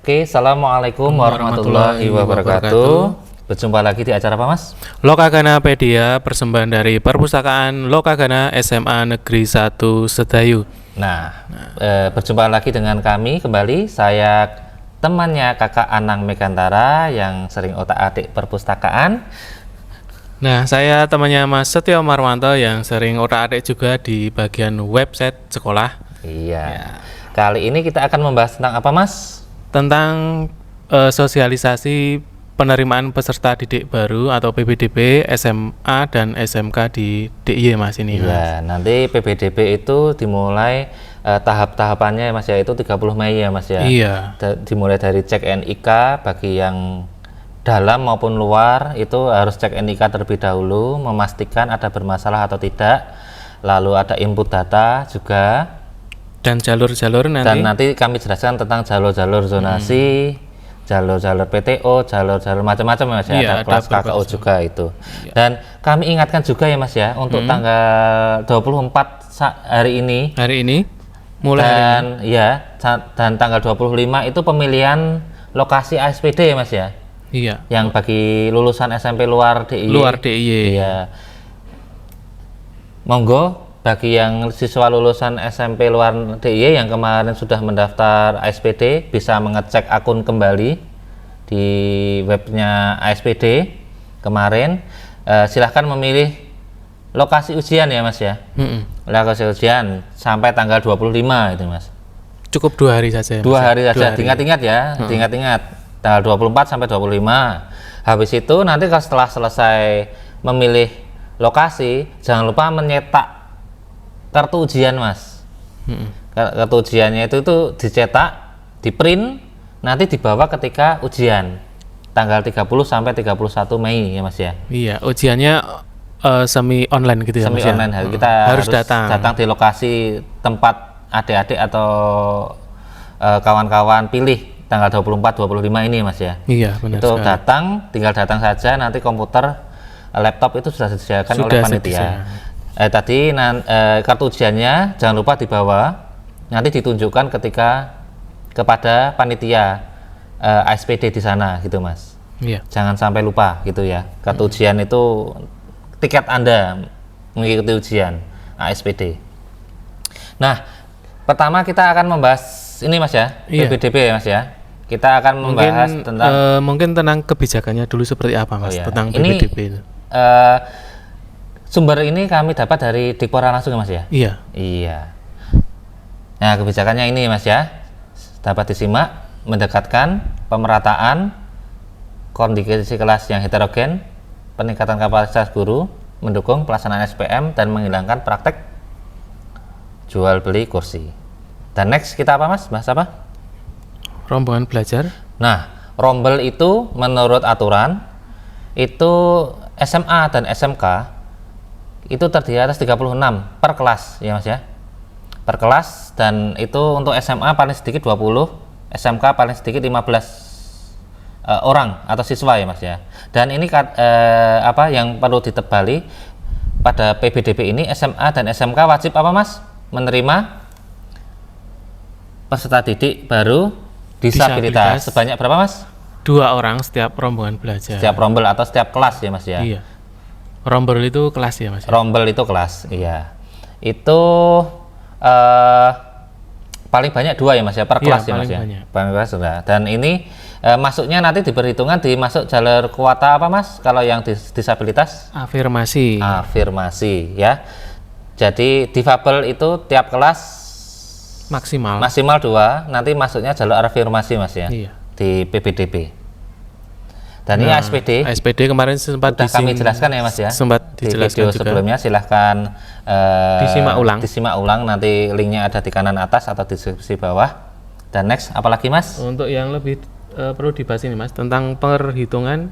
Oke, Assalamualaikum warahmatullahi wabarakatuh. Berjumpa lagi di acara apa, Mas? Lokaganapedia, persembahan dari Perpustakaan Lokagana SMA Negeri 1 Sedayu. Berjumpa lagi dengan kami kembali. Saya temannya Kakak Anang Megantara yang sering otak-atik perpustakaan. Nah, saya temannya Mas Setio Marwanto yang sering otak-atik juga di bagian website sekolah. Iya. Kali ini kita akan membahas tentang apa, Mas? Tentang sosialisasi penerimaan peserta didik baru atau PPDB, SMA dan SMK di DIY, Mas, ini. Iya, nanti PPDB itu dimulai tahap-tahapannya, Mas, ya, itu 30 Mei ya, Mas, ya. Iya. Dimulai dari cek NIK bagi yang dalam maupun luar itu harus cek NIK terlebih dahulu, memastikan ada bermasalah atau tidak. Lalu ada input data juga. Dan jalur-jalur nanti. Dan nanti kami jelaskan tentang jalur-jalur zonasi, jalur-jalur PTO, jalur-jalur macam-macam, Mas, ya. Iya, ada kelas KKO juga itu. Iya. Dan kami ingatkan juga ya, Mas, ya, untuk tanggal 24 hari ini. Hari ini mulai dan hari ini. Ya, dan tanggal 25 itu pemilihan lokasi ASPD ya, Mas, ya. Iya. Yang bagi lulusan SMP luar DIY. Luar DIY. Iya. Monggo bagi yang siswa lulusan SMP luar DIY yang kemarin sudah mendaftar ASPD bisa mengecek akun kembali di webnya ASPD kemarin. Silahkan memilih lokasi ujian ya, Mas, ya. Lokasi ujian sampai tanggal 25 itu, Mas. Cukup 2 hari saja. 2 hari saja. Diingat-ingat ya, diingat-ingat tanggal 24 sampai 25. Habis itu nanti setelah selesai memilih lokasi, jangan lupa menyetak kartu ujian, Mas. Kartu ujiannya itu dicetak, di-print, nanti dibawa ketika ujian tanggal 30 sampai 31 Mei ya, Mas, ya. Iya, ujiannya semi online gitu ya, Mas, ya. Semi online. Kita harus datang di lokasi tempat adik-adik atau kawan-kawan pilih tanggal 24 25 ini, Mas, ya. Iya, benar Itu sekali. tinggal datang saja, nanti komputer, laptop itu sudah disediakan oleh panitia. Tadi kartu ujiannya jangan lupa dibawa, nanti ditunjukkan kepada panitia ASPD di sana gitu, Mas. Iya. Jangan sampai lupa gitu ya. Kartu ujian itu tiket Anda mengikuti ujian ASPD. Nah, pertama kita akan membahas ini, Mas, ya, PPDB ya, Mas, ya. Kita akan membahas mungkin tentang kebijakannya dulu seperti apa, Mas, tentang PPDB itu. Sumber ini kami dapat dari Dikpora langsung ya, Mas, ya? Iya. Nah, kebijakannya ini, Mas, ya, dapat disimak, mendekatkan pemerataan kondisi kelas yang heterogen, peningkatan kapasitas guru, mendukung pelaksanaan SPM, dan menghilangkan praktek jual beli kursi. Dan next kita apa, Mas? Bahas apa? Rombongan belajar. Nah, rombel itu menurut aturan itu SMA dan SMK itu terdiri atas 36 per kelas ya, Mas, ya, per kelas. Dan itu untuk SMA paling sedikit 20, SMK paling sedikit 15 orang atau siswa ya, Mas, ya. Dan ini yang perlu ditebali pada PPDB ini, SMA dan SMK wajib apa, Mas, menerima peserta didik baru disabilitas sebanyak berapa, Mas? 2 orang setiap rombongan belajar. Setiap rombel atau setiap kelas ya, Mas, ya. Iya. Rombel itu kelas ya, Mas? Rombel itu kelas, iya. Itu paling banyak 2 ya, Mas, ya, per kelas ya, Mas, ya. Paling kelas sudah. Dan ini masuknya nanti diperhitungan dimasuk jalur kuota apa, Mas? Kalau yang disabilitas? Afirmasi. Afirmasi ya. Jadi difabel itu tiap kelas maksimal 2, nanti masuknya jalur afirmasi, Mas, ya. Iya. Di PPDB. Dan ini ASPD kemarin sempat kami jelaskan ya, Mas, ya. Sempat dijelaskan di video sebelumnya, silahkan disimak ulang, nanti linknya ada di kanan atas atau di sisi bawah. Dan next apalagi, Mas? Untuk yang lebih perlu dibahas ini, Mas, tentang penghitungan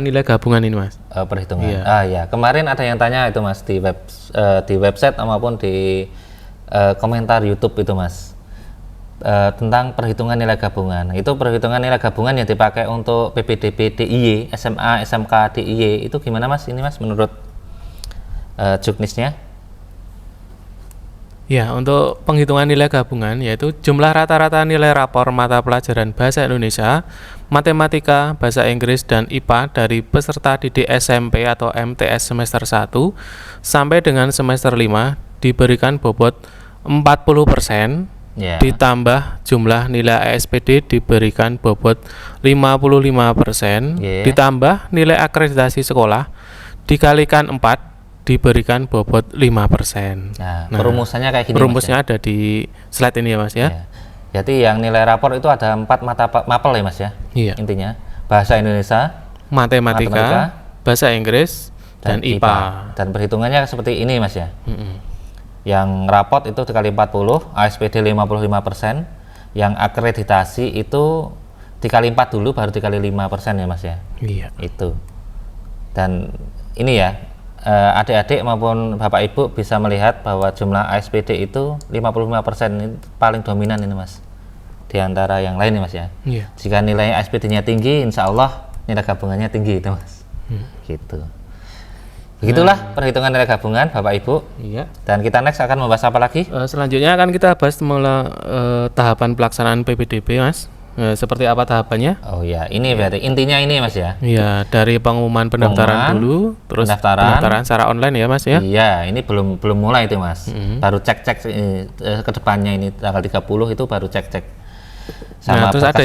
nilai gabungan ini, Mas. Perhitungan. Ya, kemarin ada yang tanya itu, Mas, di website maupun di komentar YouTube itu, Mas. Tentang perhitungan nilai gabungan. Itu perhitungan nilai gabungan yang dipakai untuk PPDB DIY, SMA, SMK DIY itu gimana, Mas? Ini, Mas, menurut juknisnya? Ya, untuk penghitungan nilai gabungan yaitu jumlah rata-rata nilai rapor mata pelajaran Bahasa Indonesia, Matematika, Bahasa Inggris, dan IPA dari peserta didik SMP atau MTS semester 1 sampai dengan semester 5 diberikan bobot 40%, Ya. ditambah jumlah nilai ASPD diberikan bobot 55%, Ye. ditambah nilai akreditasi sekolah dikalikan 4 diberikan bobot 5%. Nah, perumusannya kayak gini. Rumusnya ada di slide ini ya Mas ya. Ya. Jadi yang nilai rapor itu ada 4 mapel ya Mas ya. Iya. Intinya Bahasa Indonesia, Matematika, Bahasa Inggris, dan IPA. Dan perhitungannya seperti ini Mas ya. Mm-mm. Yang rapot itu dikali 40, ASPD 55%, yang akreditasi itu dikali 4 dulu baru dikali 5% ya Mas ya. Iya. Itu. Dan ini ya, adik-adik maupun Bapak Ibu bisa melihat bahwa jumlah ASPD itu 55% ini paling dominan ini Mas. Di antara yang lain ya Mas ya. Iya. Jika nilai ASPD-nya tinggi, insya Allah nilai gabungannya tinggi itu Mas. Gitu. Begitulah perhitungan nilai gabungan Bapak Ibu. Iya. Dan kita next akan membahas apa lagi? Selanjutnya akan kita bahas tahapan pelaksanaan PPDB Mas. Seperti apa tahapannya? Oh ya, ini berarti intinya ini Mas ya. Iya, dari pengumuman pendaftaran dulu, terus pendaftaran secara online ya Mas ya. Iya, ini belum mulai itu Mas. Baru cek-cek ke depannya ini tanggal 30 itu baru cek-cek. Nah, terus ada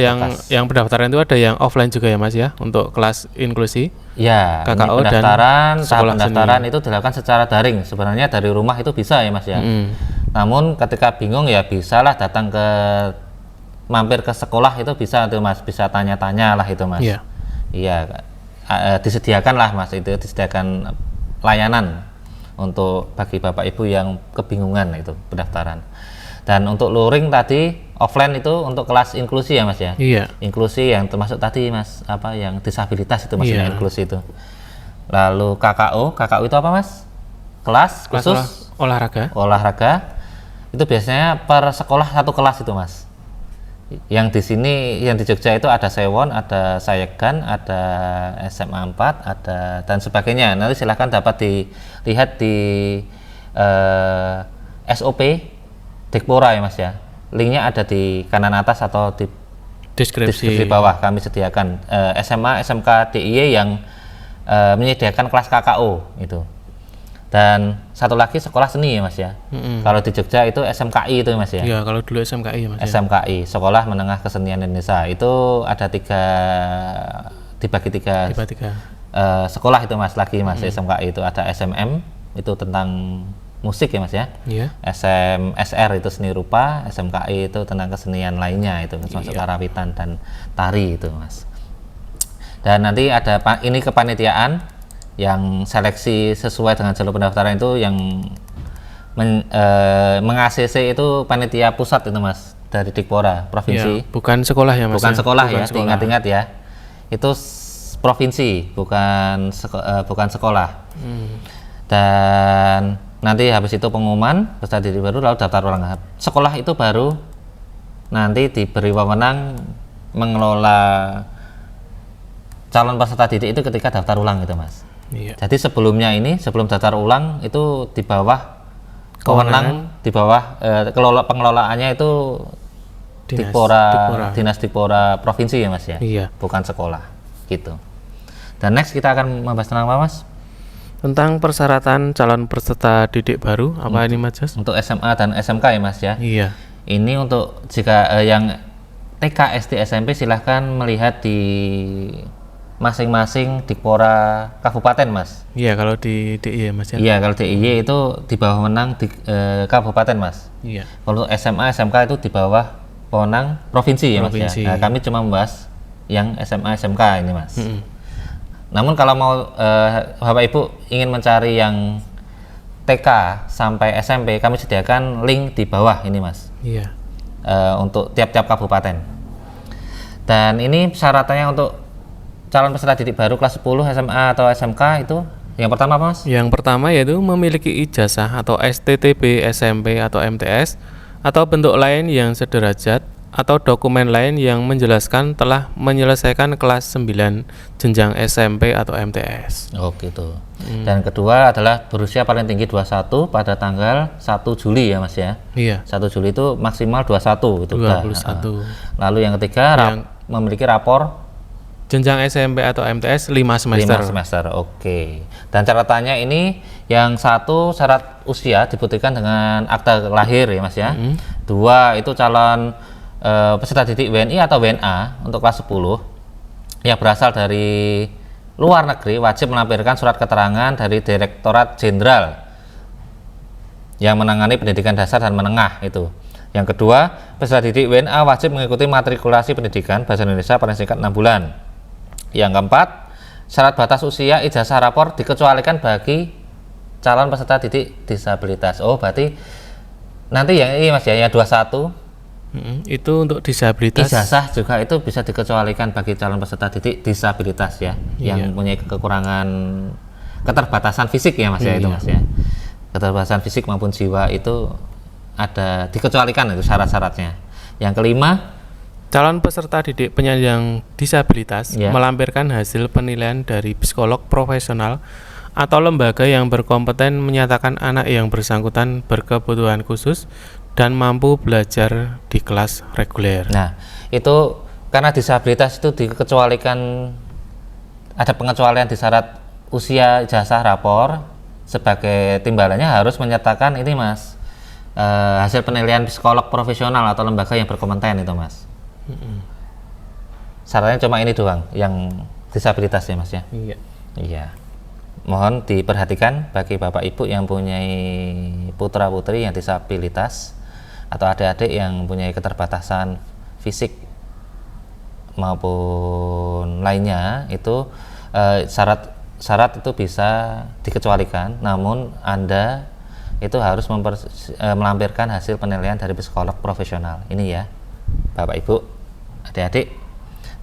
yang pendaftaran itu ada yang offline juga ya Mas ya untuk kelas inklusi. Ya, KKO ini pendaftaran, dan tahap sekolah pendaftaran seni. itu dilakukan secara daring. Sebenarnya dari rumah itu bisa ya Mas ya. Namun ketika bingung ya bisalah datang ke mampir ke sekolah itu bisa tuh Mas, bisa tanya-tanya lah itu Mas. Iya. Iya, disediakan lah Mas, itu disediakan layanan untuk bagi Bapak Ibu yang kebingungan itu pendaftaran. Dan untuk luring tadi offline itu untuk kelas inklusi ya Mas ya. Iya. Inklusi yang termasuk tadi Mas, apa yang disabilitas itu maksudnya Iya. inklusi itu. Lalu KKU itu apa Mas? Kelas khusus olahraga. Itu biasanya per sekolah satu kelas itu Mas. Yang di sini, yang di Jogja itu ada Sewon, ada Sayegan, ada SMA 4, ada dan sebagainya. Nanti silahkan dapat dilihat di SOP Dikpora ya Mas ya. Linknya ada di kanan atas atau di deskripsi bawah. Kami sediakan SMA, SMK, DIY yang menyediakan kelas KKO itu. Dan satu lagi sekolah seni ya Mas ya. Kalau di Jogja itu SMKI itu Mas ya. Iya, kalau dulu SMKI ya Mas. SMKI, Sekolah Menengah Kesenian Indonesia. Itu ada dibagi tiga. Sekolah itu Mas lagi Mas. SMKI itu ada SMM itu tentang musik ya Mas ya. Iya. SMSR itu seni rupa, SMKI itu tentang kesenian lainnya itu termasuk karawitan dan tari itu Mas. Dan nanti ada ini kepanitiaan yang seleksi sesuai dengan jalur pendaftaran itu yang meng-ACC itu panitia pusat itu Mas dari Dikpora provinsi. Ya, bukan sekolah ya Mas. Bukan sekolah ya, sekolah. ingat-ingat ya. Itu provinsi, bukan sekolah. Dan nanti habis itu pengumuman peserta didik baru lalu daftar ulang. Sekolah itu baru nanti diberi wewenang mengelola calon peserta didik itu ketika daftar ulang gitu Mas. Iya. Jadi sebelumnya ini, sebelum daftar ulang itu di bawah wewenang, di bawah pengelolaannya itu Dinas Dikpora provinsi ya Mas ya. Iya. Bukan sekolah gitu. Dan next kita akan membahas tentang apa Mas? Tentang persyaratan calon peserta didik baru apa ini Mas? Untuk SMA dan SMK ya Mas ya. Iya. Ini untuk jika yang TK, SD, SMP silahkan melihat di masing-masing Dikpora kabupaten Mas. Iya, kalau di DIY Mas ya. Iya, kalau DIY itu di bawah wewenang di kabupaten Mas. Iya. Kalau SMA, SMK itu di bawah wewenang provinsi ya Mas ya. Nah, kami cuma membahas yang SMA, SMK ini Mas. Namun kalau mau Bapak Ibu ingin mencari yang TK sampai SMP, kami sediakan link di bawah ini Mas. Iya. Untuk tiap-tiap kabupaten. Dan ini syaratannya untuk calon peserta didik baru kelas 10 SMA atau SMK itu yang pertama apa Mas? Yang pertama yaitu memiliki ijazah atau STTB SMP atau MTS atau bentuk lain yang sederajat atau dokumen lain yang menjelaskan telah menyelesaikan kelas 9 jenjang SMP atau MTS. Oh gitu. Dan kedua adalah berusia paling tinggi 21 pada tanggal 1 Juli ya Mas ya. Iya. 1 Juli itu maksimal 21 itu. 21. Lalu yang ketiga memiliki rapor Jenjang SMP atau MTS 5 semester. 5 semester. Oke. Dan catatannya ini yang satu syarat usia dibuktikan dengan akta lahir ya Mas ya. Dua itu calon peserta didik WNI atau WNA untuk kelas 10 yang berasal dari luar negeri wajib melampirkan surat keterangan dari Direktorat Jenderal yang menangani pendidikan dasar dan menengah itu. Yang kedua, peserta didik WNA wajib mengikuti matrikulasi pendidikan bahasa Indonesia paling singkat 6 bulan. Yang keempat, syarat batas usia ijazah rapor dikecualikan bagi calon peserta didik disabilitas. Oh, berarti nanti yang ini Mas ya, yang 21 itu untuk disabilitas. Ijazah juga itu bisa dikecualikan bagi calon peserta didik disabilitas ya, yang punya kekurangan keterbatasan fisik ya Mas ya itu Mas ya. Keterbatasan fisik maupun jiwa itu ada dikecualikan itu syarat-syaratnya. Yang kelima, calon peserta didik penyandang disabilitas melampirkan hasil penilaian dari psikolog profesional atau lembaga yang berkompeten menyatakan anak yang bersangkutan berkebutuhan khusus dan mampu belajar di kelas reguler. Nah, itu karena disabilitas itu dikecualikan, ada pengecualian di syarat usia ijazah rapor, sebagai timbalannya harus menyertakan ini Mas, hasil penilaian psikolog profesional atau lembaga yang berkompeten itu Mas. Syaratnya cuma ini doang, yang disabilitas ya Mas ya. Iya. Mohon diperhatikan bagi Bapak Ibu yang mempunyai putra putri yang disabilitas atau adik-adik yang mempunyai keterbatasan fisik maupun lainnya, itu syarat itu bisa dikecualikan, namun Anda itu harus melampirkan hasil penilaian dari psikolog profesional. Ini ya Bapak Ibu, adik-adik.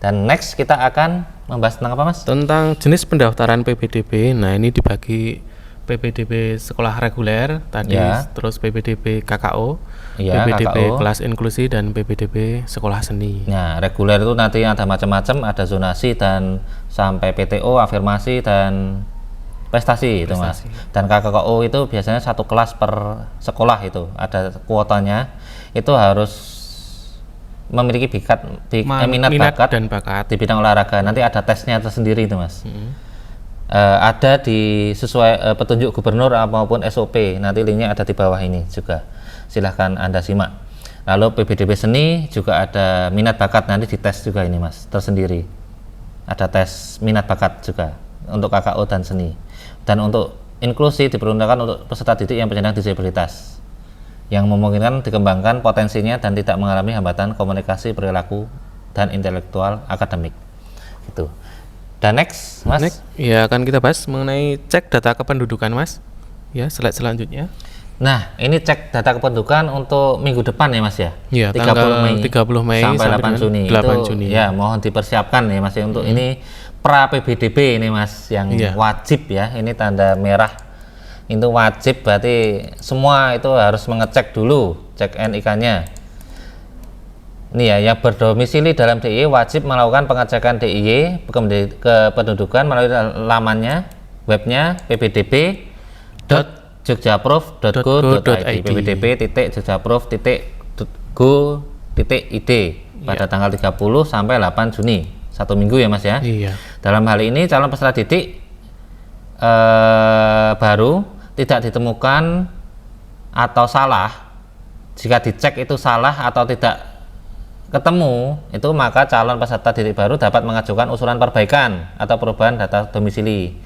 Dan next kita akan membahas tentang apa Mas? Tentang jenis pendaftaran PPDB. Nah, ini dibagi PPDB sekolah reguler tadi, terus PPDB KKO, PPDB KKO, kelas inklusi, dan PPDB sekolah seni. Nah, reguler itu nanti ada macam-macam, ada zonasi dan sampai PTO, afirmasi dan prestasi itu Mas. Dan KKO itu biasanya satu kelas per sekolah, itu ada kuotanya, itu harus memiliki minat bakat dan bakat di bidang olahraga. Nanti ada tesnya tersendiri itu Mas. Ada di sesuai petunjuk gubernur maupun SOP, nanti linknya ada di bawah ini juga, silahkan Anda simak. Lalu PPDB seni juga ada minat bakat, nanti dites juga ini Mas, tersendiri ada tes minat bakat juga untuk KKO dan seni. Dan untuk inklusi diperuntukkan untuk peserta didik yang penyandang disabilitas yang memungkinkan dikembangkan potensinya dan tidak mengalami hambatan komunikasi, perilaku, dan intelektual akademik. Itu. Dan next, Mas. Next, ya akan kita bahas mengenai cek data kependudukan, Mas. Ya, slide selanjutnya. Nah, ini cek data kependudukan untuk minggu depan ya, Mas ya. Iya, 30 Mei sampai 8 Juni. 8 Juni. Ya, mohon dipersiapkan ya, Mas ya, untuk ini pra PBDB ini Mas, yang wajib ya. Ini tanda merah. Itu wajib, berarti semua itu harus mengecek dulu, cek NIK-nya. Ini ya, yang berdomisili dalam DIY wajib melakukan pengecekan DIY kependudukan melalui lamannya, webnya ppdb.jogjaprov.go.id, ppdb.jogjaprov.go.id pada tanggal 30 sampai 8 Juni, 1 minggu ya Mas ya. Iya. Dalam hal ini calon peserta didik baru tidak ditemukan atau salah. Jika dicek itu salah atau tidak ketemu, itu maka calon peserta didik baru dapat mengajukan usulan perbaikan atau perubahan data domisili.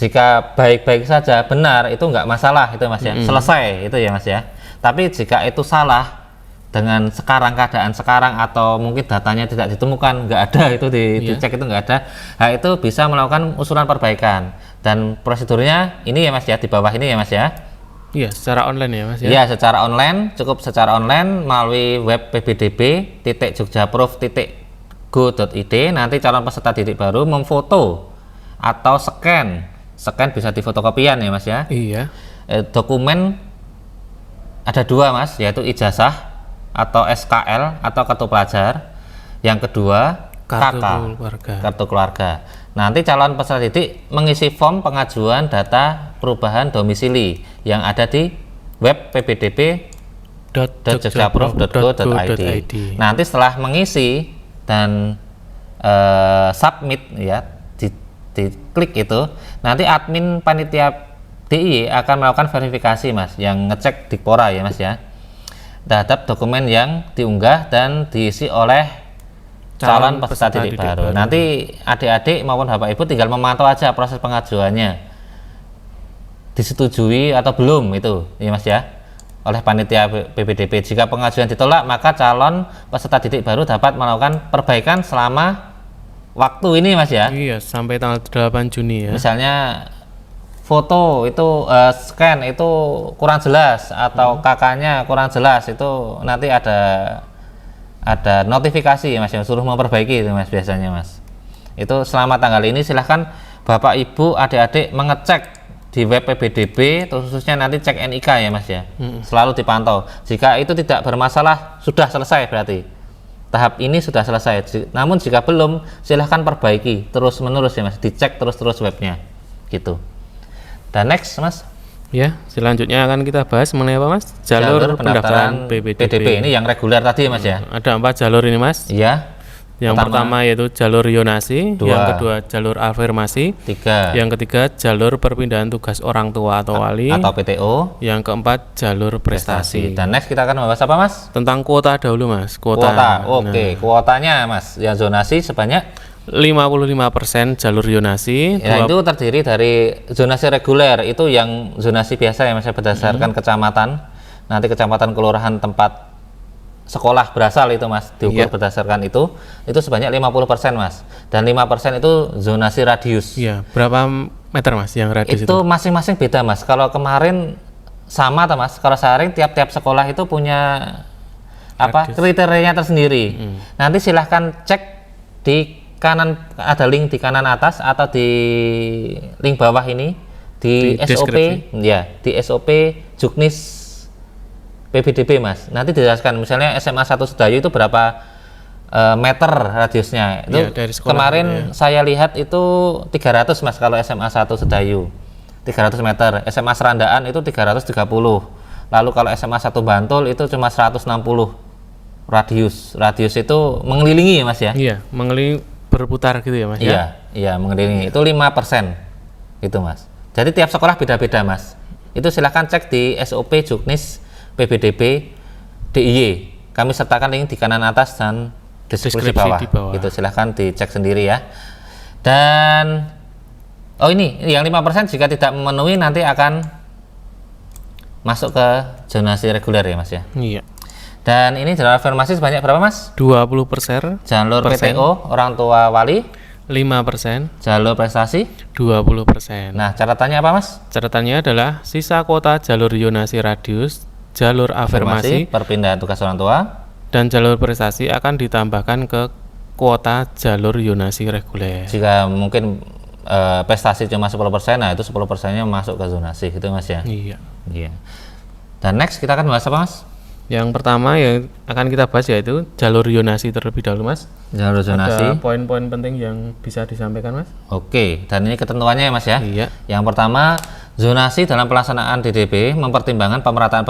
Jika baik-baik saja, benar, itu enggak masalah itu Mas ya, selesai itu ya Mas ya. Tapi jika itu salah dengan keadaan sekarang atau mungkin datanya tidak ditemukan, enggak ada itu dicek itu enggak ada, nah itu bisa melakukan usulan perbaikan. Dan prosedurnya ini ya Mas ya, di bawah ini ya Mas ya. Iya, secara online ya Mas ya. Iya, secara online, cukup secara online melalui web ppdb.jogjaprov.go.id. Nanti calon peserta didik baru memfoto atau scan bisa di fotokopian ya Mas ya. Iya. Dokumen ada 2 Mas, yaitu ijazah atau SKL atau kartu pelajar. Yang kedua Kartu KK, keluarga. kartu keluarga. Nanti calon peserta didik mengisi form pengajuan data perubahan domisili yang ada di web ppdb.jogjaprov.go.id. Nanti setelah mengisi dan submit ya, diklik itu, nanti admin panitia DIY akan melakukan verifikasi Mas, yang ngecek Dikpora ya Mas ya, terhadap dokumen yang diunggah dan diisi oleh calon peserta didik baru. Nanti adik-adik maupun bapak ibu tinggal memantau aja proses pengajuannya, disetujui atau belum itu ya Mas ya, oleh panitia PPDB. Jika pengajuan ditolak, maka calon peserta didik baru dapat melakukan perbaikan selama waktu ini Mas ya. Iya, sampai tanggal 8 Juni ya. Misalnya foto itu scan itu kurang jelas atau kakaknya kurang jelas, itu nanti ada notifikasi ya Mas yang suruh memperbaiki itu Mas biasanya Mas. Itu selama tanggal ini silahkan bapak ibu adik-adik mengecek di web PPDB, khususnya nanti cek NIK ya Mas ya. Selalu dipantau. Jika itu tidak bermasalah, sudah selesai berarti. Tahap ini sudah selesai. Namun jika belum, silahkan perbaiki terus menerus ya Mas, dicek terus webnya gitu. Dan next Mas, Ya, selanjutnya akan kita bahas mengenai apa Mas? Jalur pendaftaran PPDB. Ini yang reguler tadi Mas ya. Ada 4 jalur ini Mas. Iya. Yang pertama yaitu jalur yonasi, yang kedua jalur afirmasi, yang ketiga jalur perpindahan tugas orang tua atau wali, atau PTO, yang keempat jalur prestasi. Dan next kita akan membahas apa Mas? Tentang kuota dahulu Mas. Kuota. Oke, kuotanya Mas, yang zonasi sebanyak 55% jalur yonasi. Ya, itu terdiri dari zonasi reguler, itu yang zonasi biasa ya Mas, berdasarkan kecamatan. Nanti kecamatan kelurahan tempat sekolah berasal itu Mas, diukur berdasarkan itu sebanyak 50% Mas. Dan 5% itu zonasi radius. Iya, berapa meter Mas yang radius itu? Itu masing-masing beda Mas. Kalau kemarin sama tuh Mas, kalau sehari tiap-tiap sekolah itu punya kriterianya tersendiri. Nanti silahkan cek di kanan, ada link di kanan atas atau di link bawah ini di SOP ya, di SOP Juknis PPDB Mas. Nanti dijelaskan misalnya SMA 1 Sedayu itu berapa meter radiusnya. Itu dari sekolah, kemarin saya lihat itu 300 Mas kalau SMA 1 Sedayu. 300 meter. SMA Serandaan itu 330. Lalu kalau SMA 1 Bantul itu cuma 160 radius. Radius itu mengelilingi ya Mas ya. Iya, mengelilingi, berputar gitu ya Mas ya? Iya mengelilingi, itu 5% itu Mas. Jadi tiap sekolah beda-beda Mas. Itu silahkan cek di SOP Juknis PPDB DIY. Kami sertakan link di kanan atas dan deskripsi bawah. Itu silahkan dicek sendiri ya. Dan ini yang 5% jika tidak memenuhi nanti akan masuk ke zonasi reguler ya Mas ya. Iya. Dan ini jalur afirmasi sebanyak berapa Mas? 20%. Jalur PTO orang tua wali 5%. Jalur prestasi 20%. Nah, catatannya apa Mas? Catatannya adalah sisa kuota jalur yonasi radius, jalur afirmasi, perpindahan tugas orang tua, dan jalur prestasi akan ditambahkan ke kuota jalur yonasi reguler. Jika mungkin prestasi cuma 10%, nah itu 10%-nya masuk ke zonasi gitu Mas ya. Iya. Dan next kita akan bahas apa Mas? Yang pertama yang akan kita bahas yaitu jalur yonasi terlebih dahulu Mas. Jalur zonasi. Ada poin-poin penting yang bisa disampaikan Mas? Oke, dan ini ketentuannya ya Mas ya. Iya. Yang pertama, zonasi dalam pelaksanaan DDB mempertimbangkan pemerataan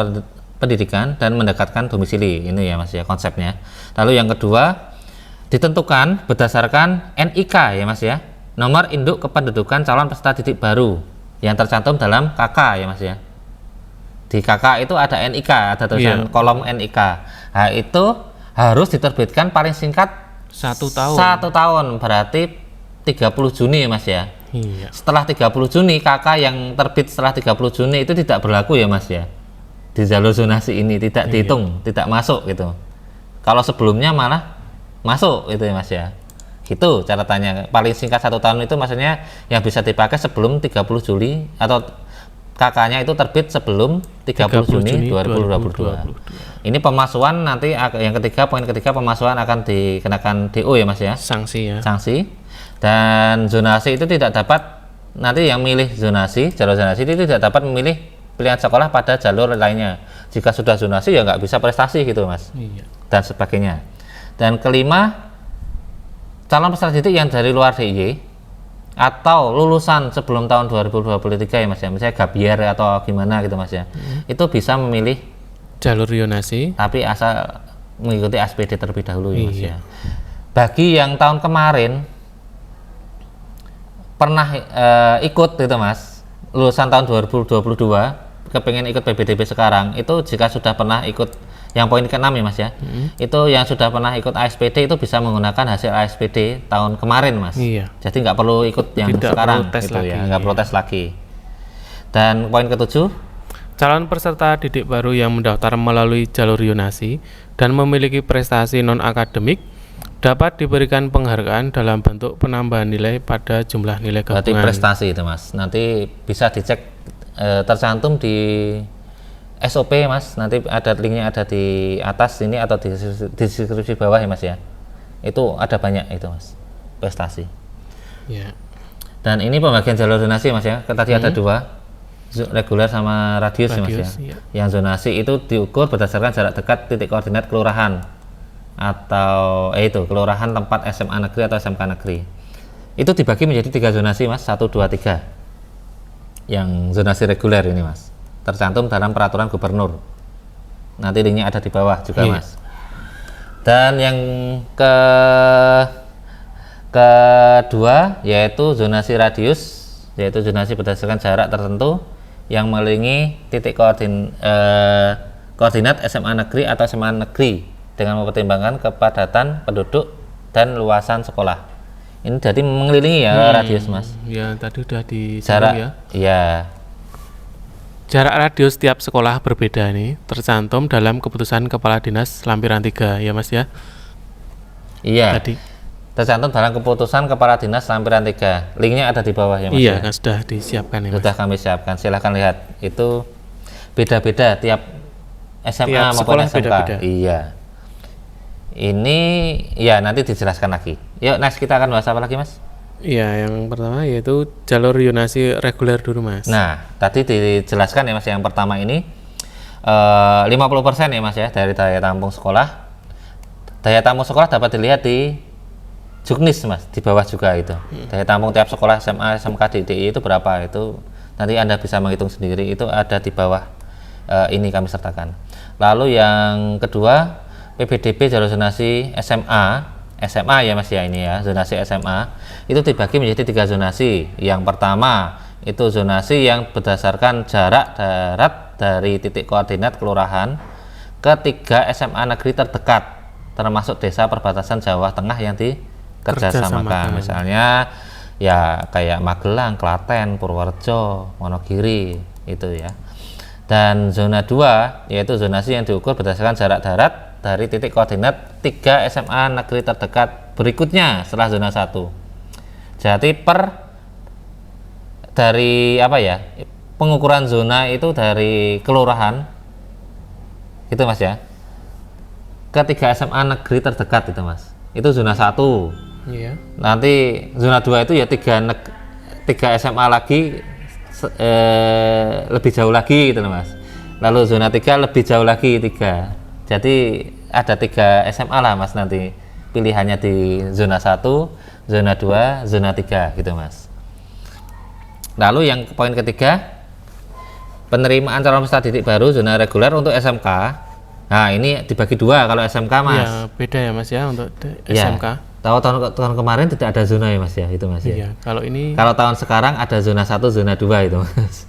pendidikan dan mendekatkan domisili. Ini ya Mas ya konsepnya. Lalu yang kedua, ditentukan berdasarkan NIK ya Mas ya, nomor induk kependudukan calon peserta didik baru yang tercantum dalam KK ya Mas ya. Di KK itu ada NIK, ada tulisan kolom NIK. Nah, itu harus diterbitkan paling singkat 1 tahun. 1 tahun, berarti 30 Juni ya Mas ya. Iya. Setelah 30 Juni, KK yang terbit setelah 30 Juni itu tidak berlaku ya Mas ya. Di jalur zonasi ini tidak dihitung, tidak masuk gitu. Kalau sebelumnya malah masuk itu ya Mas ya. Gitu catatannya. Paling singkat 1 tahun itu maksudnya yang bisa dipakai sebelum 30 Juli atau KK-nya itu terbit sebelum 30 Juni 2022. Ini pemasuhan nanti yang ketiga, poin ketiga, pemasuhan akan dikenakan DO ya Mas ya. Sanksi ya. Sanksi. Dan zonasi itu tidak dapat, nanti yang milih zonasi, jalur zonasi itu tidak dapat memilih pilihan sekolah pada jalur lainnya. Jika sudah zonasi ya nggak bisa prestasi gitu Mas. Iya. Dan sebagainya. Dan kelima, calon peserta didik yang dari luar DIY atau lulusan sebelum tahun 2023 ya Mas ya, misalnya gap year atau gimana gitu Mas ya, itu bisa memilih Jalur zonasi. tapi asal mengikuti SPD terlebih dahulu ya Mas Iya. ya. Bagi yang tahun kemarin pernah ikut gitu Mas, lulusan tahun 2022 kepengen ikut PBDB sekarang, itu jika sudah pernah ikut yang poin ke-6 ya Mas ya, itu yang sudah pernah ikut ASPD itu bisa menggunakan hasil ASPD tahun kemarin Mas. Iya. Jadi nggak perlu ikut yang Tidak sekarang perlu tes gitu lagi, ya, nggak perlu iya. tes lagi. Dan poin ke-7, Calon peserta didik baru yang mendaftar melalui jalur zonasi dan memiliki prestasi non-akademik dapat diberikan penghargaan dalam bentuk penambahan nilai pada jumlah nilai berarti gabungan. prestasi itu Mas. Nanti bisa dicek tercantum di SOP Mas. Nanti ada linknya, ada di atas ini atau di deskripsi bawah ya Mas ya. Itu ada banyak itu Mas, prestasi. Ya. Dan ini pembagian jalur zonasi Mas ya. Tadi ada dua, reguler sama radius ya Mas ya. Radius, iya. Yang zonasi itu diukur berdasarkan jarak dekat titik koordinat kelurahan atau itu kelurahan tempat SMA negeri atau SMK negeri. Itu dibagi menjadi 3 zonasi Mas, 1, 2, 3. Yang zonasi reguler ini Mas, tercantum dalam peraturan gubernur. Nanti linknya ada di bawah juga Iya. Mas. Dan yang kedua yaitu zonasi radius, yaitu zonasi berdasarkan jarak tertentu yang mengelilingi titik koordinat SMA negeri atau SMA negeri dengan mempertimbangkan kepadatan penduduk dan luasan sekolah. Ini jadi mengelilingi ya radius Mas. Ya, tadi udah disinggung Jarak ya. iya. Jarak radius tiap sekolah berbeda nih, tercantum dalam keputusan Kepala Dinas Lampiran 3 ya Mas ya. Iya. Tadi. Tercantum dalam keputusan Kepala Dinas Lampiran 3. Linknya ada di bawah ya Mas. Iya, ya? kan sudah disiapkan ya Mas. Sudah kami siapkan. Silahkan lihat. Itu beda-beda tiap SMA Tiap maupun sekolah SMK. beda-beda. Iya. Ini ya nanti dijelaskan lagi. Yuk next kita akan bahas apa lagi Mas? Iya, yang pertama yaitu jalur zonasi reguler dulu Mas. Nah, tadi dijelaskan ya Mas, yang pertama ini 50% ya Mas ya dari daya tampung sekolah. Daya tampung sekolah dapat dilihat di Juknis Mas, di bawah juga itu. Daya tampung tiap sekolah SMA, SMK, DIY itu berapa, itu nanti Anda bisa menghitung sendiri, itu ada di bawah ini kami sertakan. Lalu yang kedua, PBDB jalur zonasi SMA ya Mas ya, ini ya zonasi SMA itu dibagi menjadi 3 zonasi. Yang pertama itu zonasi yang berdasarkan jarak darat dari titik koordinat kelurahan ke 3 SMA negeri terdekat termasuk desa perbatasan Jawa Tengah yang dikerjasamakan. Misalnya ya kayak Magelang, Klaten, Purworejo, Wonogiri itu ya. Dan zona 2 yaitu zonasi yang diukur berdasarkan jarak darat dari titik koordinat 3 SMA negeri terdekat berikutnya setelah zona 1. Jadi dari apa ya, pengukuran zona itu dari kelurahan gitu Mas ya, ke 3 SMA negeri terdekat itu Mas, itu zona 1. Iya. Nanti zona 2 itu ya 3 SMA lagi lebih jauh lagi gitu Mas. Lalu zona 3 lebih jauh lagi 3. Jadi ada 3 SMA lah Mas, nanti pilihannya di zona 1, zona 2, zona 3 gitu Mas. Lalu yang poin ketiga, penerimaan calon peserta didik baru zona reguler untuk SMK. Nah ini dibagi 2 kalau SMK Mas. Iya, beda ya Mas ya untuk Ya, SMK. tahu tahun kemarin tidak ada zona ya Mas ya, itu Mas ya. Iya, kalau ini Kalau tahun sekarang ada zona 1, zona 2 itu Mas.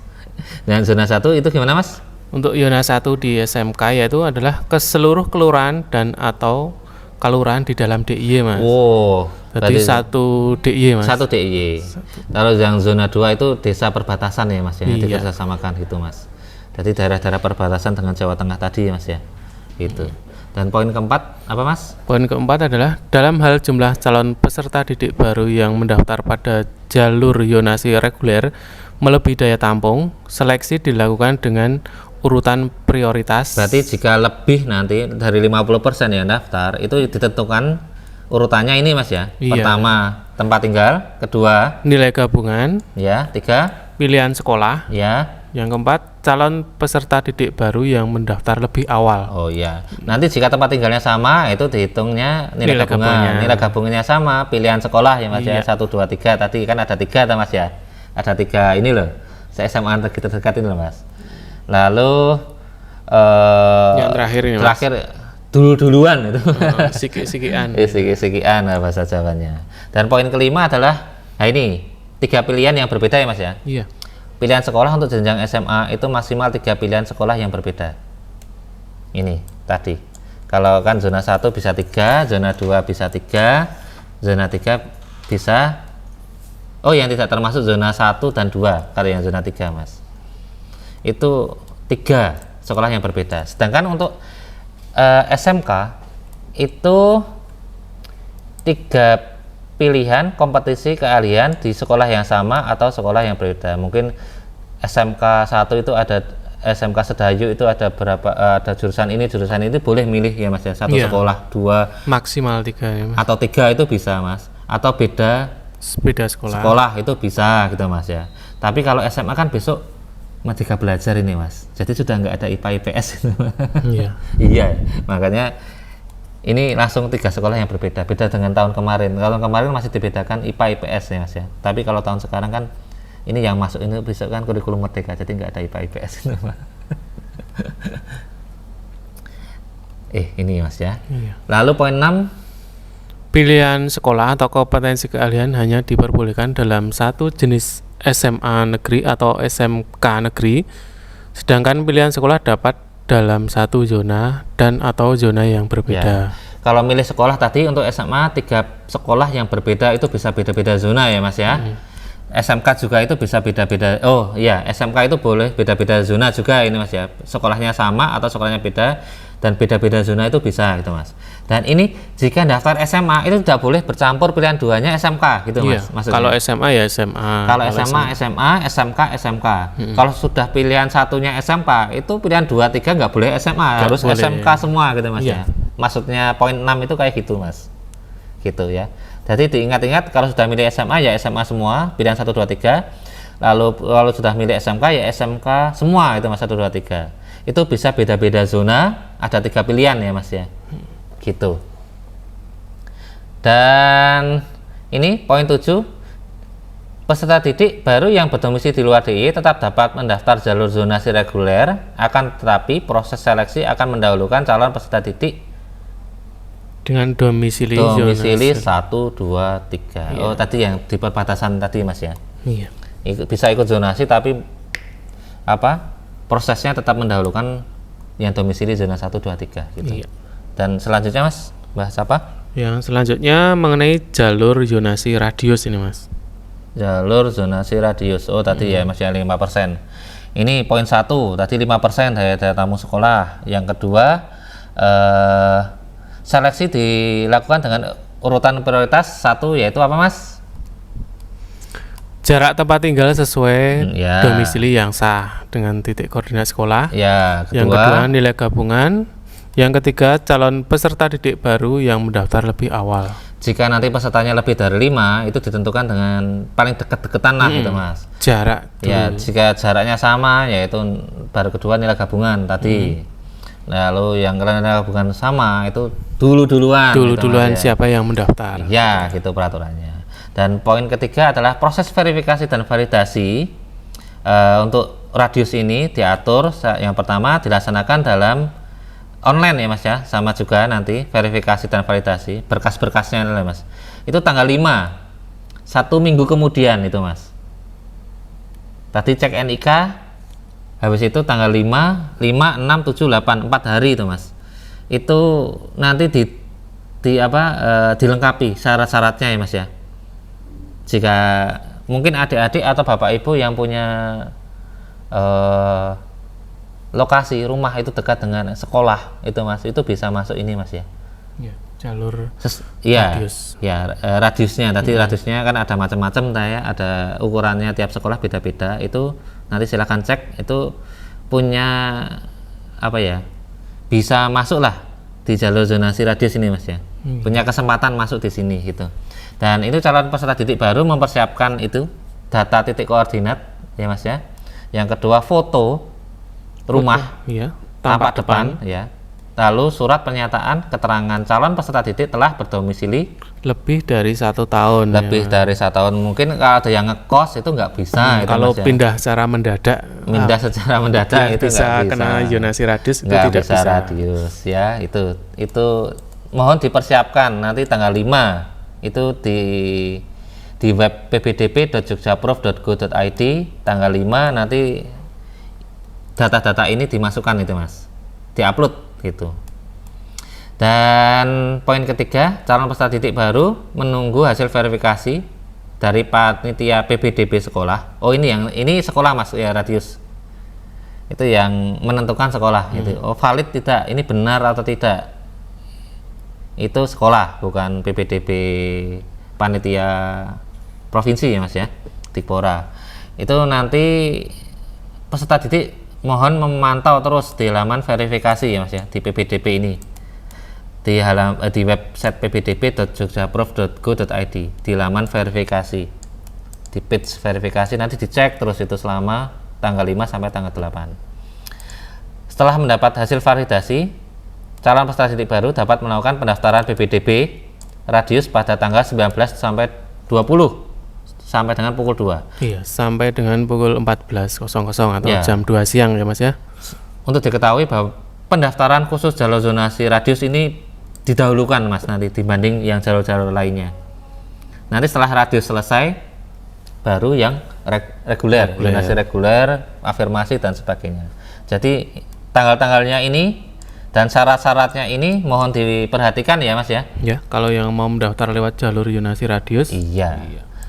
Dan zona 1 itu gimana Mas? untuk zona 1 di SMK yaitu adalah ke seluruh kelurahan dan atau kelurahan di dalam DIY Mas. Wow, Jadi berarti satu DIY Mas. 1 DIY. Kalau yang zona 2 itu desa perbatasan ya Mas ya, Iya. dikerjasamakan gitu Mas. Jadi daerah-daerah perbatasan dengan Jawa Tengah tadi Mas ya. Itu. Dan poin keempat apa Mas? Poin keempat adalah dalam hal jumlah calon peserta didik baru yang mendaftar pada jalur zonasi reguler melebihi daya tampung, seleksi dilakukan dengan urutan prioritas. Berarti jika lebih nanti dari 50% yang daftar itu ditentukan urutannya ini Mas ya. Iya. Pertama tempat tinggal, kedua nilai gabungan, ya, 3 pilihan sekolah, ya, Yang keempat, calon peserta didik baru yang mendaftar lebih awal. Oh iya. Nanti jika tempat tinggalnya sama itu dihitungnya nilai Nilai gabungan. gabungannya. Nilai gabungannya sama, pilihan sekolah ya Mas ya. Iya. 1 2 3 tadi kan ada 3 tuh Mas ya. Ada 3 ini loh. SMA terdekat ini loh Mas. Lalu Yang terakhir ini, Mas. terakhir dulu-duluan itu. Siki-sikian. Siki-sikian bahasa Jawanya. Dan poin kelima adalah nah ini 3 pilihan yang berbeda ya Mas ya. Iya. Pilihan sekolah untuk jenjang SMA itu maksimal 3 pilihan sekolah yang berbeda. Ini tadi. Kalau kan zona 1 bisa 3, zona 2 bisa 3, zona 3 bisa yang tidak termasuk zona 1 dan 2 kalau yang zona 3 Mas. Itu 3 sekolah yang berbeda. Sedangkan untuk SMK itu 3 pilihan kompetisi keahlian di sekolah yang sama atau sekolah yang berbeda. Mungkin SMK 1 itu ada SMK Sedayu itu ada ada jurusan ini boleh milih ya Mas ya. Satu Iya. sekolah, 2 Maksimal 3 ya, Mas. atau 3 itu bisa Mas. Atau beda Beda sekolah. sekolah itu bisa gitu Mas ya. Tapi kalau SMA kan besok Merdeka Belajar ini Mas. Jadi sudah nggak ada IPA IPS gitu. Iya. Iya, makanya ini langsung 3 sekolah yang berbeda, beda dengan tahun kemarin. Kalau kemarin masih dibedakan IPA IPS ya Mas ya. Tapi kalau tahun sekarang kan ini yang masuk ini besok kan kurikulum merdeka, jadi nggak ada IPA IPS gitu, Mas. Ini Mas ya. Iya. Lalu poin 6, Pilihan sekolah atau kompetensi keahlian hanya diperbolehkan dalam satu jenis SMA negeri atau SMK negeri, sedangkan pilihan sekolah dapat dalam satu zona dan atau zona yang berbeda. ya. Kalau milih sekolah tadi untuk SMA 3 sekolah yang berbeda itu bisa beda-beda zona ya Mas ya. SMK juga itu bisa beda-beda. Oh iya, SMK itu boleh beda-beda zona juga ini Mas ya. Sekolahnya sama atau sekolahnya beda dan beda-beda zona itu bisa gitu Mas. Dan ini jika daftar SMA itu tidak boleh bercampur pilihan 2-nya SMK gitu Iya. Mas. Maksudnya. Kalau SMA ya SMA. Kalau SMA, SMA, SMK, SMK. Kalau sudah pilihan satunya SMK, itu pilihan 2, 3 nggak boleh SMA, harus boleh. SMK semua gitu Mas Iya. ya. Maksudnya poin 6 itu kayak gitu Mas. Gitu ya. Jadi diingat-ingat kalau sudah milih SMA ya SMA semua, pilihan 1, 2, 3. Lalu kalau sudah milih SMK ya SMK semua itu Mas 1, 2, 3. Itu bisa beda-beda zona, ada 3 pilihan ya Mas ya. Gitu. Dan ini poin 7, peserta didik baru yang berdomisili di luar DIY tetap dapat mendaftar jalur zonasi reguler, akan tetapi proses seleksi akan mendahulukan calon peserta didik dengan domisili 1, zonasi. 2, 3. Oh tadi yang di perbatasan tadi Mas ya. Iya. Bisa ikut zonasi tapi prosesnya tetap mendahulukan yang domisili zona 1, 2, 3 gitu. Iya. Dan selanjutnya Mas bahas apa? Yang selanjutnya mengenai jalur zonasi radius ini Mas. Jalur zonasi radius. Oh tadi ya masih 5%. Ini poin 1 tadi 5% dari daya tamu sekolah. Yang kedua seleksi dilakukan dengan urutan prioritas 1 yaitu apa Mas? Jarak tempat tinggal sesuai Ya. domisili yang sah dengan titik koordinat sekolah. Ya, Yang kedua nilai gabungan. Yang ketiga calon peserta didik baru yang mendaftar lebih awal. jika nanti pesertanya lebih dari 5 itu ditentukan dengan paling dekat-dekatan lah gitu Mas. Jarak. Ya, jika jaraknya sama yaitu baru kedua nilai gabungan tadi. Lalu yang nilai gabungan sama itu dulu-duluan. Dulu-duluan gitu, Mas, ya. siapa yang mendaftar. Ya, gitu peraturannya. Dan poin ketiga adalah proses verifikasi dan validasi untuk radius ini diatur. Yang pertama dilaksanakan dalam online ya Mas ya, sama juga nanti verifikasi dan validasi berkas-berkasnya nih Mas. Itu tanggal 5, 1 minggu kemudian itu Mas. Tadi cek NIK, habis itu tanggal 5, 6, 7, 8, 4 hari itu Mas. Itu nanti dilengkapi syarat-syaratnya ya Mas ya. Jika mungkin adik-adik atau bapak ibu yang punya lokasi rumah itu dekat dengan sekolah itu Mas, itu bisa masuk ini Mas ya. Ya, jalur Radius. Ya, radiusnya tadi radiusnya kan ada macam-macam ya, ada ukurannya tiap sekolah beda-beda. Itu nanti silakan cek, itu punya bisa masuk lah di jalur zonasi radius ini Mas ya. Punya kesempatan masuk di sini gitu. Dan itu calon peserta didik baru mempersiapkan itu data titik koordinat ya Mas ya. Yang kedua foto rumah Iya. tampak depan ya. Lalu surat pernyataan keterangan calon peserta didik telah berdomisili lebih dari 1 tahun. lebih dari 1 tahun. Mungkin kalau ada yang ngekos itu nggak bisa. Itu, Kalau Mas, ya. pindah secara mendadak, Pindah secara mendadak itu bisa nggak bisa. kena zonasi radius itu Nggak tidak bisa bisa. radius ya. Itu mohon dipersiapkan nanti tanggal 5 itu di web pbdp.jogjaprof.go.id tanggal 5 nanti data-data ini dimasukkan itu Mas, diupload gitu. Dan poin ketiga, calon peserta didik baru menunggu hasil verifikasi dari panitia PBDB sekolah. Oh ini sekolah Mas ya, radius itu yang menentukan sekolah gitu. Oh valid tidak, ini benar atau tidak, itu sekolah bukan PBDB panitia provinsi ya Mas ya, Dikpora. Itu nanti peserta didik mohon memantau terus di halaman verifikasi ya Mas ya, di PBDB ini, di website pbdb.jogjaprof.go.id, di halaman verifikasi, di page verifikasi nanti dicek terus itu selama tanggal 5 sampai tanggal 8. Setelah mendapat hasil validasi, calon peserta didik baru dapat melakukan pendaftaran PBDB radius pada tanggal 19 sampai 20 sampai dengan pukul 2. Iya, sampai dengan pukul 14.00 atau Ya. jam 2 siang ya Mas ya. Untuk diketahui bahwa pendaftaran khusus jalur zonasi radius ini didahulukan Mas nanti dibanding yang jalur-jalur lainnya. Nanti setelah radius selesai baru yang reguler, zonasi reguler, afirmasi dan sebagainya. Jadi tanggal-tanggalnya ini dan syarat-syaratnya ini mohon diperhatikan ya Mas ya. Ya, kalau yang mau mendaftar lewat jalur zonasi radius, Iya.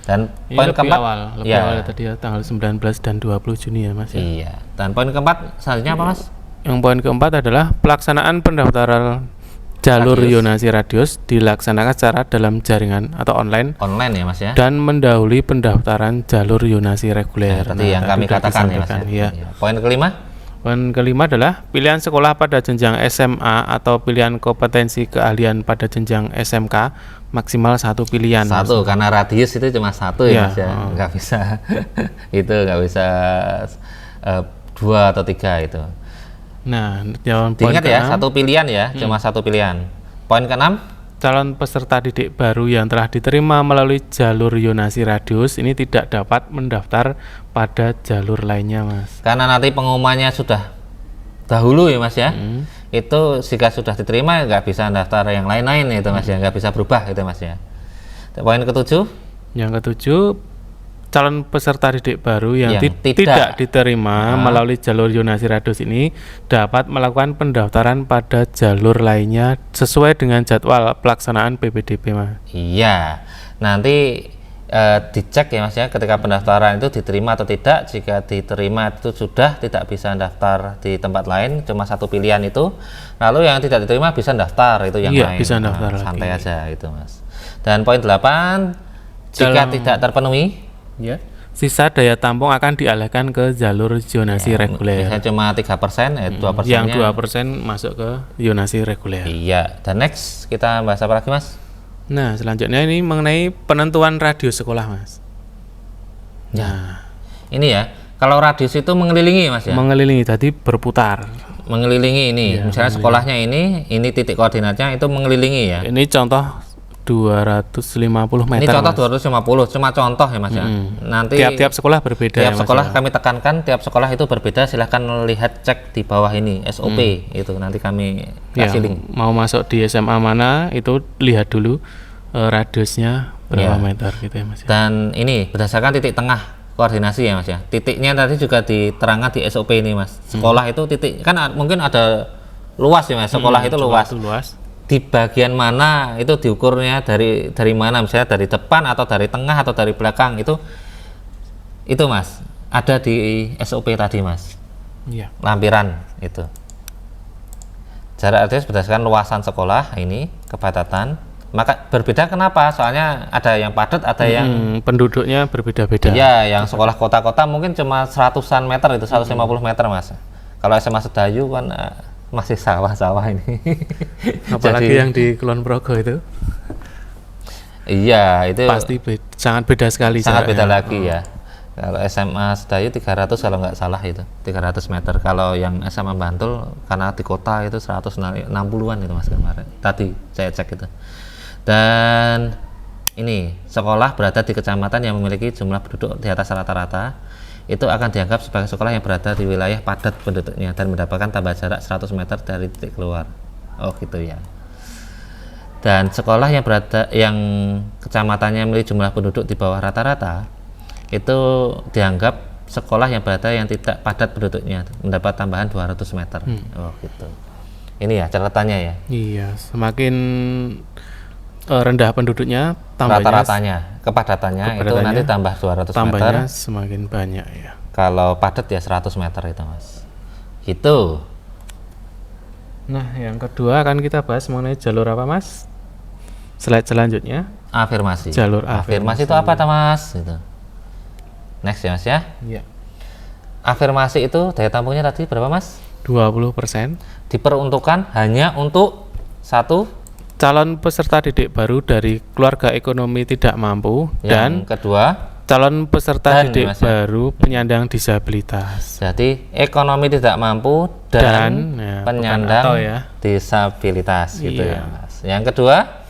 Dan ini poin lebih keempat, awal ya, tadi ya, tanggal 19 dan 20 Juni ya Mas ya. iya. Dan poin keempat selanjutnya apa Mas? Yang poin keempat adalah pelaksanaan pendaftaran jalur zonasi radius dilaksanakan secara dalam jaringan atau online Online ya Mas ya. dan mendahului pendaftaran jalur zonasi reguler. Seperti yang kami sudah katakan ya Mas disampaikan, ya. ya. Iya. Poin kelima, Poin kelima adalah pilihan sekolah pada jenjang SMA atau pilihan kompetensi keahlian pada jenjang SMK maksimal 1 pilihan. satu karena radius itu cuma 1 ya Ya, Mas ya. Nggak bisa itu nggak bisa 2 atau 3 itu. Nah, poin Diingat ya, keenam, 1 pilihan ya, cuma 1 pilihan. Poin keenam, calon peserta didik baru yang telah diterima melalui jalur zonasi radius ini tidak dapat mendaftar pada jalur lainnya Mas. karena nanti pengumumannya sudah dahulu ya Mas ya. Itu jika sudah diterima nggak bisa daftar yang lain-lain itu Mas ya, nggak bisa berubah itu Mas ya. Poin ketujuh, Yang ketujuh, calon peserta didik baru yang, Yang tidak diterima melalui jalur zonasi radius ini dapat melakukan pendaftaran pada jalur lainnya sesuai dengan jadwal pelaksanaan PBDB Mas. iya. Nanti dicek ya Mas ya ketika pendaftaran itu diterima atau tidak. Jika diterima itu sudah tidak bisa daftar di tempat lain, cuma 1 pilihan itu. Lalu yang tidak diterima bisa daftar itu yang Iya, lain. bisa daftar santai lagi. aja itu Mas. Dan poin 8, jika tidak terpenuhi, Ya. Sisa daya tampung akan dialihkan ke jalur zonasi reguler. misalnya cuma 3%, 2%. Yang 2% masuk ke zonasi reguler. Iya. Dan next kita bahas apa lagi Mas? Nah, selanjutnya ini mengenai penentuan radius sekolah Mas. Nah, Ini ya, kalau radius itu mengelilingi Mas ya. mengelilingi tadi berputar. Mengelilingi ini, Iya, misalnya sekolahnya ini titik koordinatnya itu mengelilingi ya. Ini contoh 250 meter. Ini contoh Mas. 250, cuma contoh ya Mas ya. Nanti Tiap-tiap sekolah berbeda tiap ya, Mas, sekolah ya. kami tekankan, tiap sekolah itu berbeda. Silahkan lihat cek di bawah ini SOP itu nanti kami Ya, kasih link. mau masuk di SMA mana itu lihat dulu radiusnya berapa Ya. meter gitu ya Mas. Dan ini berdasarkan titik tengah koordinasi ya Mas ya. Titiknya tadi juga diterangkan di SOP ini Mas. Sekolah itu titik kan mungkin ada luas ya Mas. Sekolah itu luas. Itu luas. Di bagian mana itu diukurnya dari mana, misalnya dari depan atau dari tengah atau dari belakang itu Mas ada di SOP tadi Mas, Iya. lampiran itu jarak radius berdasarkan luasan sekolah ini kepadatan. Maka berbeda kenapa, soalnya ada yang padat ada yang Penduduknya berbeda-beda. iya, yang sekolah kota-kota mungkin cuma 100-an meter itu 150 meter Mas. Kalau SMA Sedayu kan masih sawah-sawah ini. Apalagi Jadi, yang di Kulon Progo itu iya itu pasti sangat beda sekali sangat beda jaraknya. lagi ya. Kalau SMA Sedayu 300 kalau nggak salah itu 300 meter. Kalau yang SMA Bantul karena di kota itu 160-an itu mas kemarin. Tadi saya cek itu. Dan ini sekolah berada di kecamatan yang memiliki jumlah penduduk di atas rata-rata itu akan dianggap sebagai sekolah yang berada di wilayah padat penduduknya dan mendapatkan tambah jarak 100 meter dari titik keluar. Oh gitu ya. Dan sekolah yang kecamatannya memiliki jumlah penduduk di bawah rata-rata itu dianggap sekolah yang berada yang tidak padat penduduknya mendapat tambahan 200 meter. Oh gitu. Ini ya catatannya ya. Iya, semakin rendah penduduknya, Rata-ratanya, kepadatannya itu nanti tambah 200 meter. tambahnya semakin banyak ya. Kalau padat ya 100 meter itu mas. Gitu. Nah, yang kedua akan kita bahas mengenai jalur apa mas? Slide selanjutnya. Afirmasi. Jalur Afirmasi itu apa mas? Gitu. Next ya mas ya. Iya. Afirmasi itu daya tampungnya tadi berapa mas? 20%. Diperuntukkan hanya untuk satu Calon peserta didik baru dari keluarga ekonomi tidak mampu dan yang kedua calon peserta dan, didik Mas, ya. baru penyandang disabilitas. jadi ekonomi tidak mampu dan ya, penyandang bukan atau ya. disabilitas gitu Iya. ya mas. Yang kedua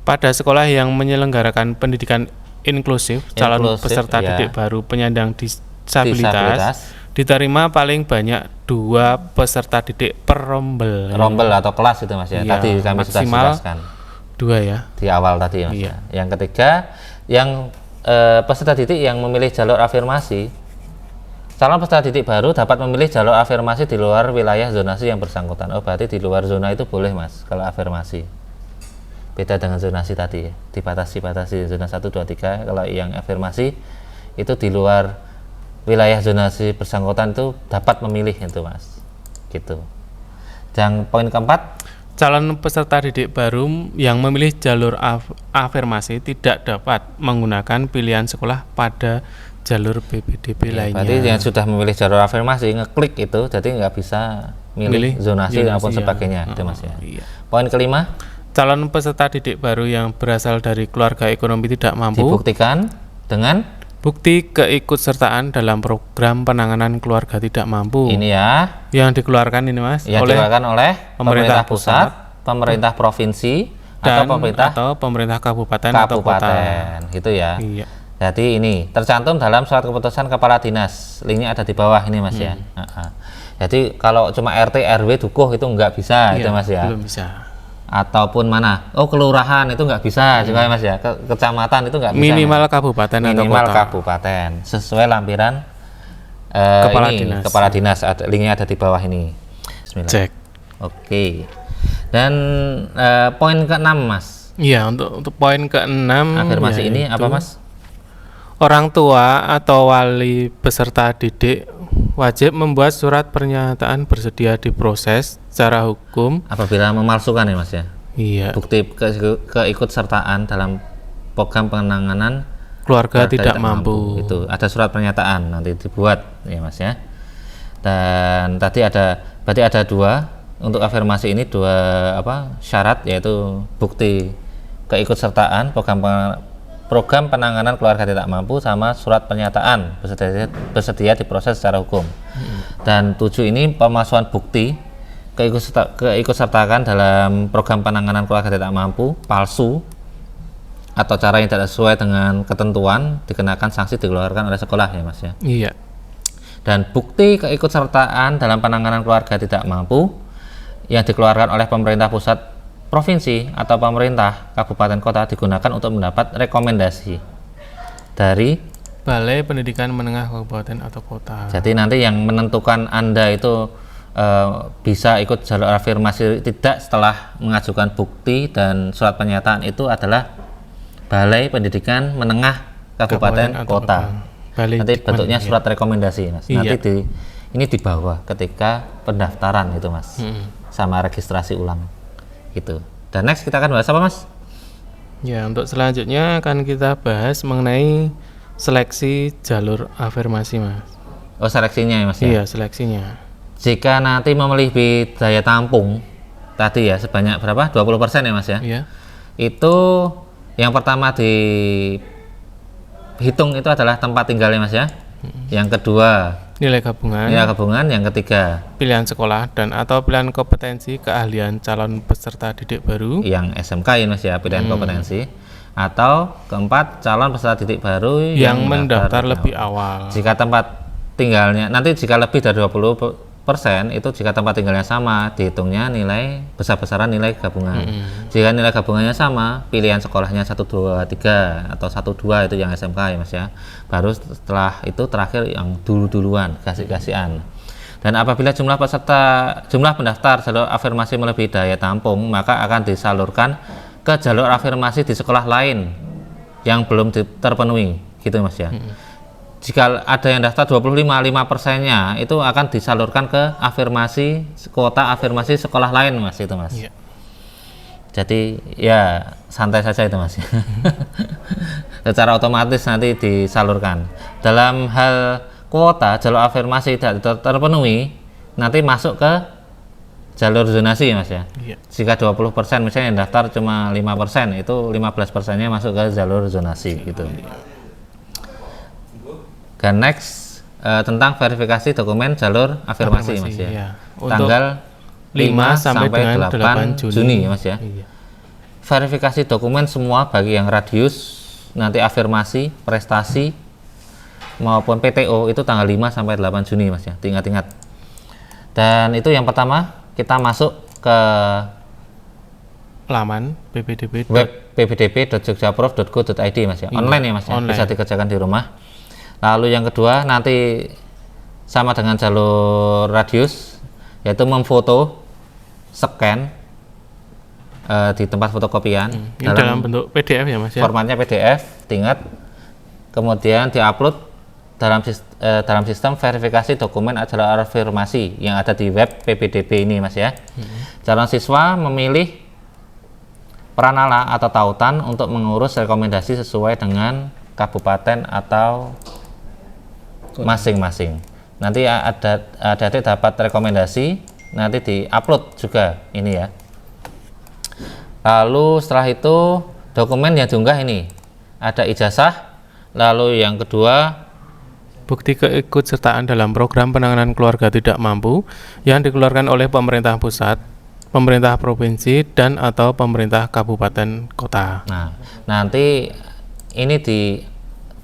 Pada sekolah yang menyelenggarakan pendidikan inklusif, calon peserta ya. didik baru penyandang disabilitas diterima paling banyak 2 peserta didik per rombel. rombel atau kelas itu mas ya. Iya, Tadi kami sudah maksimal jelaskan 2 ya. di awal tadi mas. Iya. Yang ketiga yang peserta didik yang memilih jalur afirmasi, calon peserta didik baru dapat memilih jalur afirmasi di luar wilayah zonasi yang bersangkutan. Oh berarti di luar zona itu boleh mas kalau afirmasi. Beda dengan zonasi tadi ya, dibatasi zona 1, 2, 3. Kalau yang afirmasi itu di luar wilayah zonasi bersangkutan itu dapat memilih itu mas, gitu. Yang poin keempat, Calon peserta didik baru yang memilih jalur afirmasi tidak dapat menggunakan pilihan sekolah pada jalur PPDB lainnya. berarti yang sudah memilih jalur afirmasi ngeklik itu, jadi nggak bisa milih zonasi maupun sebagainya, itu mas ya. Iya. Poin kelima, Calon peserta didik baru yang berasal dari keluarga ekonomi tidak mampu dibuktikan dengan bukti keikutsertaan dalam program penanganan keluarga tidak mampu ini ya, yang dikeluarkan ini mas yang dikeluarkan oleh pemerintah pusat, pemerintah provinsi, dan atau pemerintah kabupaten atau kota. gitu ya. Iya. Jadi ini tercantum dalam surat keputusan kepala dinas, linknya ada di bawah ini mas ya. Jadi kalau cuma RT RW dukuh itu nggak bisa itu Iya, mas ya. belum bisa. Ataupun mana? Oh kelurahan itu nggak bisa juga mas ya. Kecamatan itu nggak bisa. Minimal kabupaten Minimal atau kota. kabupaten sesuai lampiran kepala dinas. Linknya ada di bawah ini. Bismillah. Cek. Oke. Dan poin ke-6 mas. Iya, untuk poin ke-6 Afirmasi ini apa mas? Orang tua atau wali peserta didik wajib membuat surat pernyataan bersedia diproses secara hukum Apabila memalsukan ya mas ya. iya Bukti keikutsertaan dalam program penanganan keluarga tidak mampu. Itu ada surat pernyataan nanti dibuat ya mas ya. Dan tadi berarti ada 2 untuk afirmasi ini, 2 syarat, yaitu bukti keikutsertaan program penanganan keluarga tidak mampu sama surat pernyataan bersedia diproses secara hukum. Dan 7 ini pemalsuan bukti keikutsertaan dalam program penanganan keluarga tidak mampu palsu atau cara yang tidak sesuai dengan ketentuan dikenakan sanksi dikeluarkan oleh sekolah ya mas ya. Iya. Dan bukti keikutsertaan dalam penanganan keluarga tidak mampu yang dikeluarkan oleh pemerintah pusat, provinsi atau pemerintah kabupaten kota digunakan untuk mendapat rekomendasi dari Balai Pendidikan Menengah Kabupaten atau kota. Jadi nanti yang menentukan Anda itu bisa ikut jalur afirmasi tidak setelah mengajukan bukti dan surat pernyataan itu adalah Balai Pendidikan Menengah Kabupaten kota. Nanti bentuknya surat rekomendasi mas. Iya. Nanti ini di bawah ketika pendaftaran itu mas, sama registrasi ulang. Gitu. Dan next kita akan bahas apa mas? Ya, untuk selanjutnya akan kita bahas mengenai seleksi jalur afirmasi mas. Oh seleksinya ya mas ya? Iya, seleksinya. Jika nanti memilih daya tampung tadi ya sebanyak berapa? 20% ya mas ya? Iya. Itu yang pertama dihitung itu adalah tempat tinggalnya mas ya? Yang kedua Nilai gabungan, nilai gabungan, yang ketiga pilihan sekolah dan atau pilihan kompetensi keahlian calon peserta didik baru. yang SMK ini Mas ya, pilihan kompetensi, atau keempat calon peserta didik baru yang mendaftar lebih awal. awal. Jika tempat tinggalnya nanti jika lebih dari 20% itu jika tempat tinggalnya sama dihitungnya nilai besar-besaran nilai gabungan. Jika nilai gabungannya sama, pilihan sekolahnya 1 2 3 atau 1 2 itu yang SMK ya Mas ya. Baru setelah itu terakhir yang dulu-duluan, kasih-kasihan. Dan apabila jumlah pendaftar jalur afirmasi melebihi daya tampung, maka akan disalurkan ke jalur afirmasi di sekolah lain yang belum terpenuhi gitu Mas ya. Jika ada yang daftar 25%-nya itu akan disalurkan ke kuota afirmasi sekolah lain Mas itu Mas. Iya. Jadi ya santai saja itu Mas. Secara otomatis nanti disalurkan. Dalam hal kuota jalur afirmasi tidak terpenuhi, nanti masuk ke jalur zonasi Mas ya. Iya. Jika 20% misalnya yang daftar cuma 5%, itu 15%-nya masuk ke jalur zonasi gitu. Dan next tentang verifikasi dokumen jalur afirmasi Mas ya. Iya. Untuk Tanggal 5 sampai 8 Juni ya Mas ya. Iya. Verifikasi dokumen semua bagi yang radius nanti afirmasi, prestasi maupun PTO itu tanggal 5 sampai 8 Juni Mas ya. Ingat-ingat. Dan itu yang pertama, kita masuk ke laman ppdb. web ppdb.jogjaprof.go.id Mas ya. Online ya Mas ya. Online. Bisa dikerjakan di rumah. Lalu yang kedua nanti sama dengan jalur radius, yaitu memfoto, scan di tempat fotokopian Ini dalam bentuk PDF ya Mas ya. formatnya PDF, ingat, kemudian diupload dalam sistem verifikasi dokumen jalur afirmasi yang ada di web PPDB ini Mas ya. Calon siswa memilih pranala atau tautan untuk mengurus rekomendasi sesuai dengan kabupaten atau masing-masing. Nanti ada dapat rekomendasi, nanti diupload juga ini ya. Lalu setelah itu dokumen yang diunggah ini ada ijazah, lalu yang kedua Bukti keikutsertaan dalam program penanganan keluarga tidak mampu yang dikeluarkan oleh pemerintah pusat, pemerintah provinsi, dan atau pemerintah kabupaten kota. Nah, nanti ini di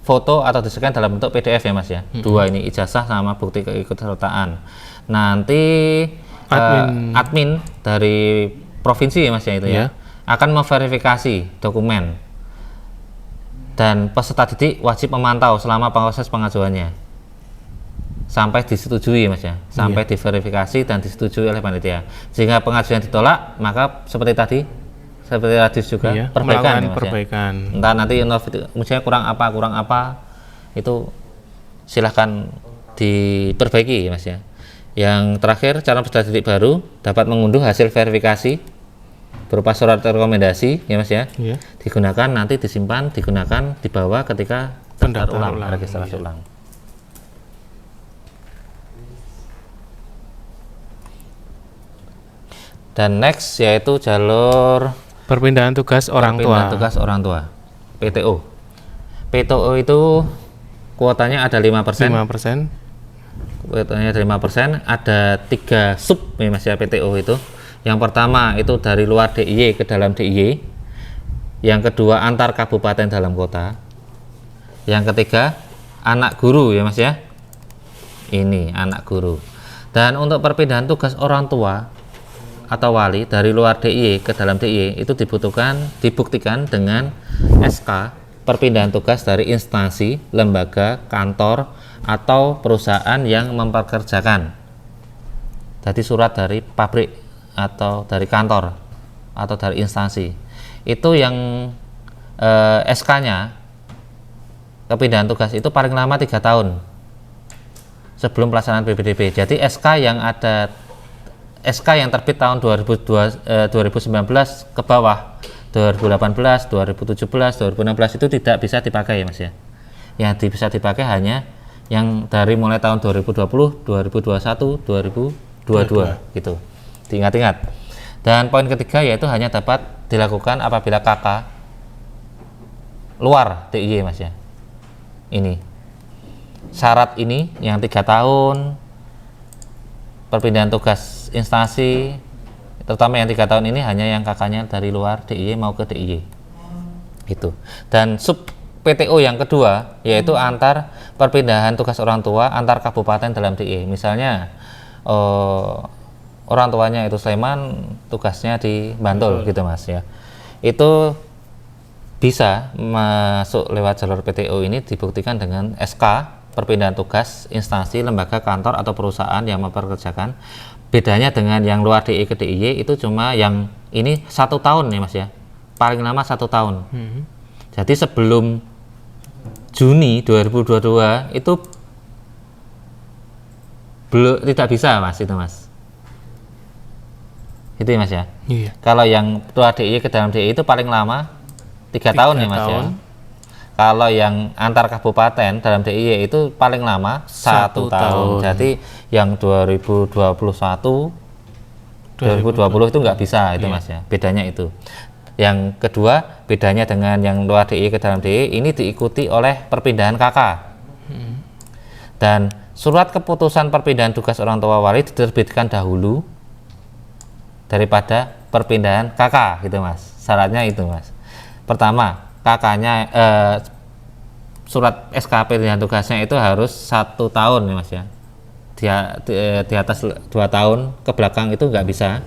foto atau di-scan dalam bentuk PDF ya Mas ya. Dua ini ijazah sama bukti keikutsertaan. Nanti admin dari provinsi ya Mas ya itu ya akan memverifikasi dokumen dan peserta didik wajib memantau selama proses pengajuannya sampai disetujui Mas ya, sampai diverifikasi dan disetujui oleh panitia. Jika pengajuan ditolak, maka seperti tadi radius juga perbaikan ya Mas perbaikan. ya. Entah nanti misalnya kurang apa itu silahkan diperbaiki Mas ya. Yang terakhir, calon peserta didik baru dapat mengunduh hasil verifikasi berupa surat rekomendasi ya Mas ya. Digunakan nanti digunakan dibawa ketika daftar ulang, registrasi ulang. Dan next yaitu jalur perpindahan tugas orang tua. PTO. PTO itu kuotanya ada 5%. Kuotanya ada 5%, ada 3 sub ya Mas ya PTO itu. Yang pertama itu dari luar DIY ke dalam DIY. Yang kedua antar kabupaten dalam kota. Yang ketiga anak guru ya Mas ya. Ini anak guru. Dan untuk perpindahan tugas orang tua atau wali dari luar DIY ke dalam DIY itu dibuktikan dengan SK perpindahan tugas dari instansi, lembaga, kantor atau perusahaan yang mempekerjakan. Jadi surat dari pabrik atau dari kantor atau dari instansi. Itu yang SK-nya perpindahan tugas itu paling lama 3 tahun sebelum pelaksanaan PPDB. Jadi SK yang terbit tahun 2019 ke bawah 2018, 2017, 2016 itu tidak bisa dipakai ya Mas ya. Yang bisa dipakai hanya yang dari mulai tahun 2020, 2021, 2022 gitu. Diingat-ingat. Dan poin ketiga yaitu hanya dapat dilakukan apabila KK luar DIY Mas ya. Ini. syarat ini yang 3 tahun perpindahan tugas instansi, terutama yang 3 tahun ini hanya yang kakaknya dari luar DIY mau ke DIY itu. Dan sub PTO yang kedua yaitu antar perpindahan tugas orang tua antar kabupaten dalam DIY. Misalnya orang tuanya itu Sleman, tugasnya di Bantul gitu Mas ya. Itu bisa masuk lewat jalur PTO ini dibuktikan dengan SK perpindahan tugas instansi, lembaga, kantor atau perusahaan yang mempekerjakan. Bedanya dengan yang luar DIY ke DIY itu cuma yang ini 1 tahun ya Mas ya, paling lama 1 tahun. Jadi sebelum Juni 2022 itu belum, tidak bisa Mas itu Mas. Itu ya Mas ya. Iya. Kalau yang luar DIY ke dalam DIY itu paling lama 3 tahun ya Mas ya. Kalau yang antar kabupaten dalam DIY itu paling lama 1 tahun. Jadi yang 2021 2020 itu nggak bisa itu Mas ya. Bedanya itu. Yang kedua, bedanya dengan yang luar DIY ke dalam DIY ini diikuti oleh perpindahan KK. Dan surat keputusan perpindahan tugas orang tua wali diterbitkan dahulu daripada perpindahan KK gitu Mas. Syaratnya itu Mas. Pertama, kakaknya surat SK perpindahan tugasnya itu harus 1 tahun ya Mas ya. Di atas 2 tahun ke belakang itu nggak bisa.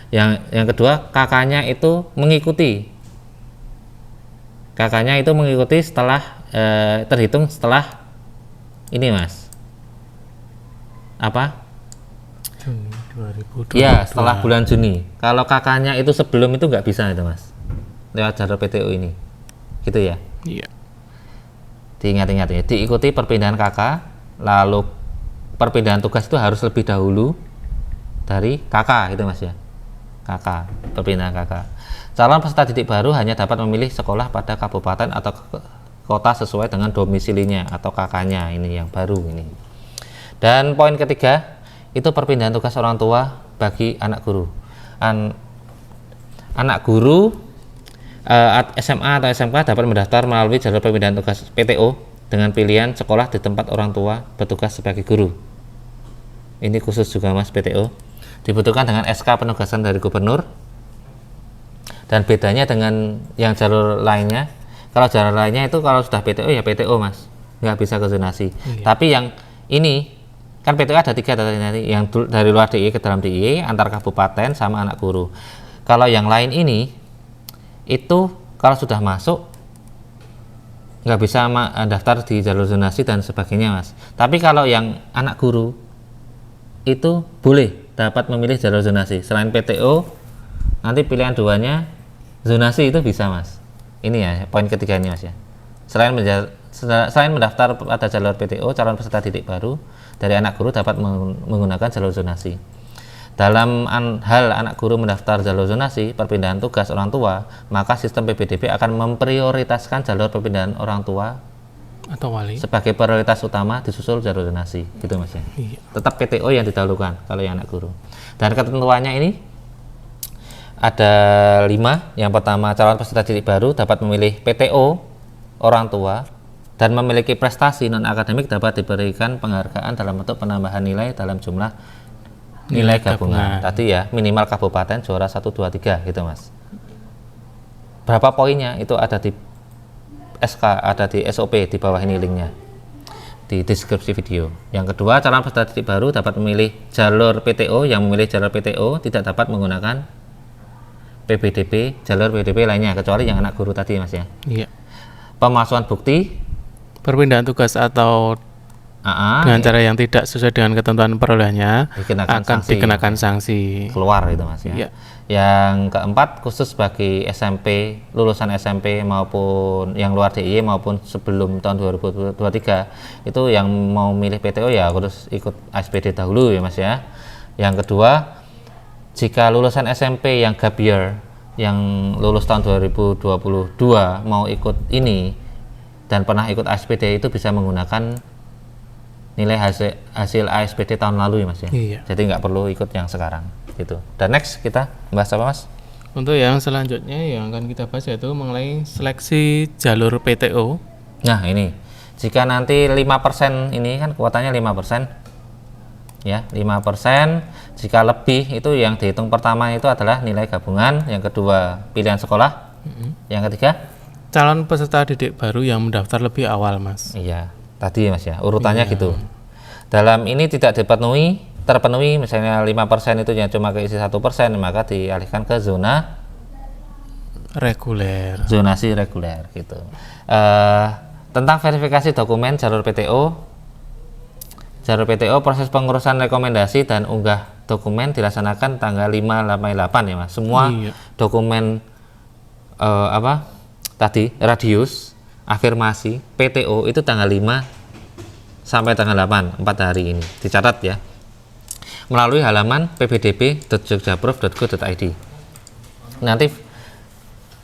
Yang kedua, kakaknya itu mengikuti setelah terhitung setelah ini Mas apa Juni 2022. ya setelah bulan Juni. Kalau kakaknya itu sebelum itu nggak bisa itu Mas lewat jalur PTO ini gitu ya. Iya. Diingat-ingat ya, diikuti perpindahan kakak, lalu perpindahan tugas itu harus lebih dahulu dari kakak gitu Mas ya. Kakak, perpindahan kakak. Calon peserta didik baru hanya dapat memilih sekolah pada kabupaten atau kota sesuai dengan domisilinya atau kakaknya, ini yang baru ini. Dan poin ketiga itu perpindahan tugas orang tua bagi anak guru. Anak guru SMA atau SMK dapat mendaftar melalui jalur perpindahan tugas PTO dengan pilihan sekolah di tempat orang tua bertugas sebagai guru. Ini khusus juga Mas PTO. Dibutuhkan dengan SK penugasan dari gubernur. Dan bedanya dengan yang jalur lainnya, kalau jalur lainnya itu kalau sudah PTO ya PTO Mas, nggak bisa ke zonasi. Tapi yang ini kan PTO ada 3 tadi, yang dari luar DIY ke dalam DIY, antar kabupaten sama anak guru. Kalau yang lain ini itu kalau sudah masuk nggak bisa daftar di jalur zonasi dan sebagainya Mas. Tapi kalau yang anak guru itu boleh dapat memilih jalur zonasi. Selain PTO nanti pilihan 2-nya zonasi itu bisa Mas. Ini ya poin ketiga ini Mas ya. Selain mendaftar pada jalur PTO, calon peserta didik baru dari anak guru dapat menggunakan jalur zonasi. Dalam hal anak guru mendaftar jalur zonasi perpindahan tugas orang tua, maka sistem PPDB akan memprioritaskan jalur perpindahan orang tua Atau wali sebagai prioritas utama disusul jalur zonasi gitu Mas ya. Iya. Tetap PTO yang didahulukan kalau yang anak guru. Dan ketentuannya ini ada 5. Yang pertama, calon peserta didik baru dapat memilih PTO orang tua dan memiliki prestasi non akademik dapat diberikan penghargaan dalam bentuk penambahan nilai dalam jumlah nilai gabungan. Tadi ya minimal kabupaten juara 1, 2, 3 gitu Mas. Berapa poinnya itu ada di SK, ada di SOP di bawah ini linknya di deskripsi video. Yang kedua, calon peserta didik baru dapat memilih jalur PTO. Yang memilih jalur PTO tidak dapat menggunakan PPDB, jalur PPDB lainnya kecuali yang anak guru tadi Mas ya. Iya. Pemalsuan bukti, Perpindahan tugas atau dengan cara yang tidak sesuai dengan ketentuan perolehannya dikenakan akan sanksi. dikenakan sanksi. keluar itu Mas ya. Iya. Yang keempat, khusus bagi SMP, lulusan SMP maupun yang luar DIY maupun sebelum tahun 2023 itu yang mau milih PTO ya harus ikut ASPD dahulu ya Mas ya. Yang kedua, jika lulusan SMP yang gap year yang lulus tahun 2022 mau ikut ini dan pernah ikut ASPD itu bisa menggunakan nilai hasil ASPD tahun lalu ya Mas ya. Iya. Jadi nggak perlu ikut yang sekarang gitu. Dan next kita bahas apa Mas? Untuk yang selanjutnya yang akan kita bahas yaitu mengenai seleksi jalur PTO. Nah ini Jika nanti 5% ini kan kuotanya 5%. Ya, 5%. Jika lebih itu yang dihitung pertama itu adalah nilai gabungan, yang kedua pilihan sekolah, yang ketiga calon peserta didik baru yang mendaftar lebih awal, Mas. iya, tadi Mas ya, urutannya gitu. Dalam ini tidak terpenuhi misalnya 5% itu yang cuma keisi 1%, maka dialihkan ke Reguler. zonasi reguler gitu. Tentang verifikasi dokumen jalur PTO. Jalur PTO proses pengurusan rekomendasi dan unggah dokumen dilaksanakan tanggal 5 sampai 8 ya Mas. Semua dokumen tadi radius, afirmasi, PTO itu tanggal 5 sampai tanggal 8, 4 hari ini. Dicatat ya. Melalui halaman ppdb.jogjaprov.go.id. Nanti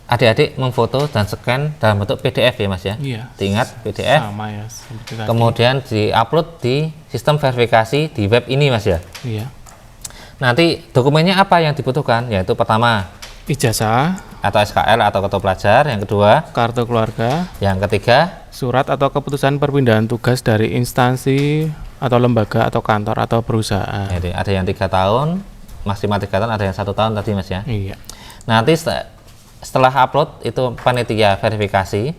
adik-adik memfoto dan scan dalam bentuk PDF ya Mas ya. Iya. Diingat PDF. Sama ya seperti tadi. Kemudian diupload di sistem verifikasi di web ini Mas ya. Iya. Nanti dokumennya apa yang dibutuhkan? Yaitu pertama Ijazah, atau SKL atau kartu pelajar, yang kedua, kartu keluarga, yang ketiga, surat atau keputusan perpindahan tugas dari instansi atau lembaga atau kantor atau perusahaan. jadi ada yang 3 tahun, maksimal 3 tahun, ada yang 1 tahun tadi Mas ya. Iya. Nanti setelah upload itu panitia verifikasi,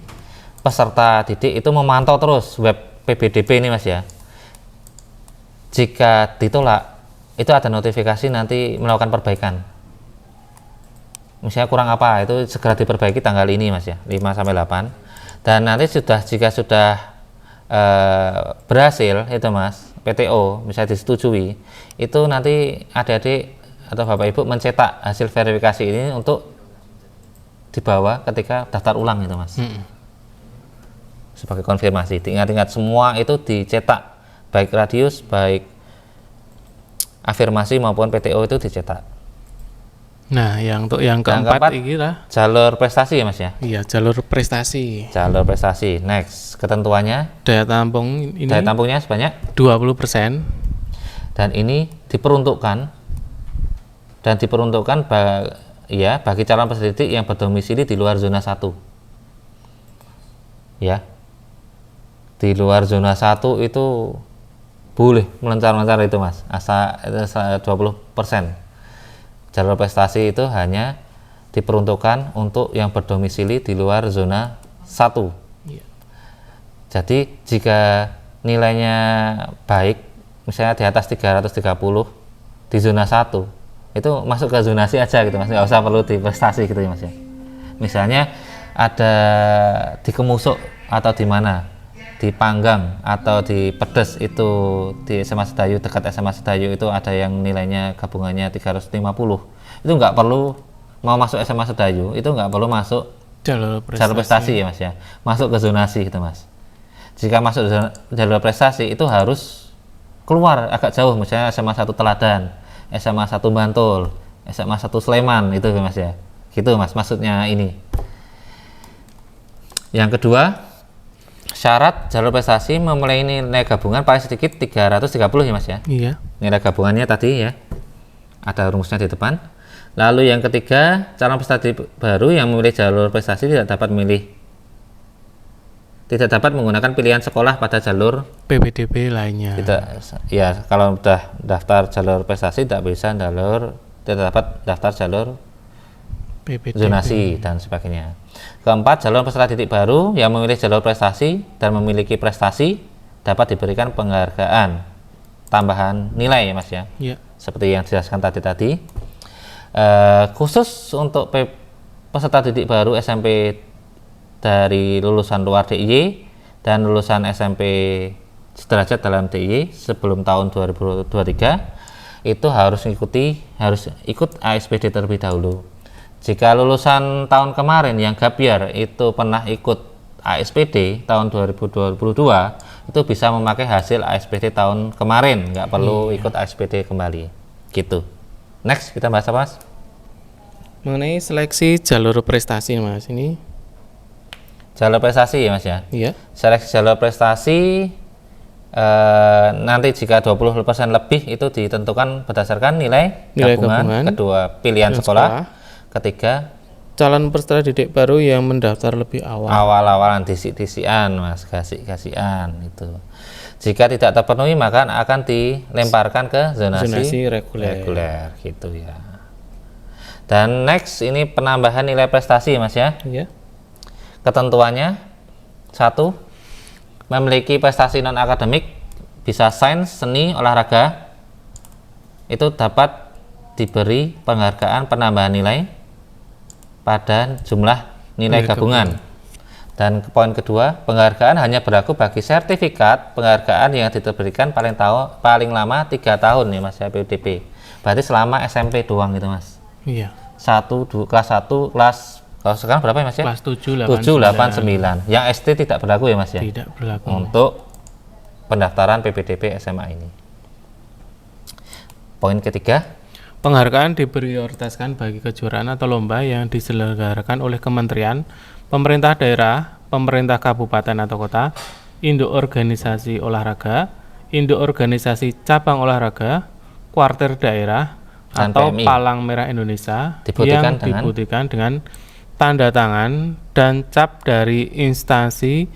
peserta didik itu memantau terus web PBDB ini Mas ya. Jika ditolak, itu ada notifikasi nanti melakukan perbaikan. Misalnya kurang apa, itu segera diperbaiki tanggal ini Mas ya, 5 sampai 8. Dan nanti jika sudah berhasil itu Mas, PTO misalnya disetujui, itu nanti adik-adik atau Bapak Ibu mencetak hasil verifikasi ini untuk dibawa ketika daftar ulang itu Mas. Sebagai konfirmasi. Ingat-ingat semua itu dicetak, baik radius, baik afirmasi maupun PTO itu dicetak. Nah, untuk yang keempat ini lah jalur prestasi ya Mas ya. iya, jalur prestasi. Jalur prestasi. Next, ketentuannya Daya tampung ini daya tampungnya sebanyak 20%. dan ini diperuntukkan bagi calon peserta didik yang berdomisili di luar zona 1. Ya. Di luar zona 1 itu boleh melencar-melencar itu Mas. Asal 20%. Jalur prestasi itu hanya diperuntukkan untuk yang berdomisili di luar zona 1. Iya. Jadi jika nilainya baik, misalnya di atas 330 di zona 1, itu masuk ke zonasi aja gitu Mas, nggak usah perlu di prestasi gitu ya Mas ya. Misalnya ada di Kemusuk atau di mana, di Panggang atau di Pedes, itu di SMA Sedayu, dekat SMA Sedayu itu ada yang nilainya gabungannya 350, itu nggak perlu, mau masuk SMA Sedayu itu nggak perlu masuk Jalur jalur prestasi ya Mas ya, masuk ke zonasi gitu Mas. Jika masuk jalur prestasi itu harus keluar agak jauh, misalnya SMA 1 Teladan, SMA 1 Bantul, SMA 1 Sleman, itu Mas ya, gitu Mas maksudnya ini. Yang kedua, syarat jalur prestasi memiliki nilai gabungan paling sedikit 330 ya Mas ya. Iya. Nilai gabungannya tadi ya, ada rumusnya di depan. Lalu yang ketiga, calon peserta baru yang memilih jalur prestasi tidak dapat menggunakan pilihan sekolah pada jalur PPDB lainnya. ya, kalau sudah daftar jalur prestasi tidak dapat daftar jalur PPDB. zonasi dan sebagainya. Keempat, calon peserta didik baru yang memilih jalur prestasi dan memiliki prestasi dapat diberikan penghargaan tambahan nilai ya Mas ya. Iya. Seperti yang dijelaskan tadi. Khusus untuk peserta didik baru SMP dari lulusan luar DIY dan lulusan SMP sederajat dalam DIY sebelum tahun 2023 itu harus ikut ASPD terlebih dahulu. Jika lulusan tahun kemarin yang gap year itu pernah ikut ASPD tahun 2022, itu bisa memakai hasil ASPD tahun kemarin, nggak perlu ikut ASPD kembali gitu. Next, kita bahas apa Mas? Mengenai seleksi jalur prestasi Mas, ini Jalur prestasi ya Mas ya. iya. Seleksi jalur prestasi nanti jika 20% lebih itu ditentukan berdasarkan nilai gabungan, kedua pilihan sekolah, ketiga calon peserta didik baru yang mendaftar lebih awal. Awal-awalan disi-disian mas, kasih-kasihan itu. Jika tidak terpenuhi maka akan dilemparkan ke zonasi reguler gitu ya. Dan next ini penambahan nilai prestasi mas ya. Ya. Ketentuannya 1. Memiliki prestasi non akademik bisa sains, seni, olahraga itu dapat diberi penghargaan penambahan nilai pada jumlah nilai gabungan. Dan poin kedua, penghargaan hanya berlaku bagi sertifikat penghargaan yang diberikan paling lama 3 tahun ya mas ya PUDP. Berarti selama SMP doang gitu mas. Iya. Kelas 1, kelas kalau sekarang berapa ya mas ya? Kelas 7, 8, 9. Yang SD tidak berlaku ya mas ya? Tidak berlaku. Untuk pendaftaran PPDB SMA ini. Poin ketiga, penghargaan diprioritaskan bagi kejuaraan atau lomba yang diselenggarakan oleh kementerian, pemerintah daerah, pemerintah kabupaten atau kota, induk organisasi olahraga, induk organisasi cabang olahraga, kuartir daerah, dan atau PMI. Palang Merah Indonesia Dibuktikan yang dibuktikan dengan tanda tangan dan cap dari instansi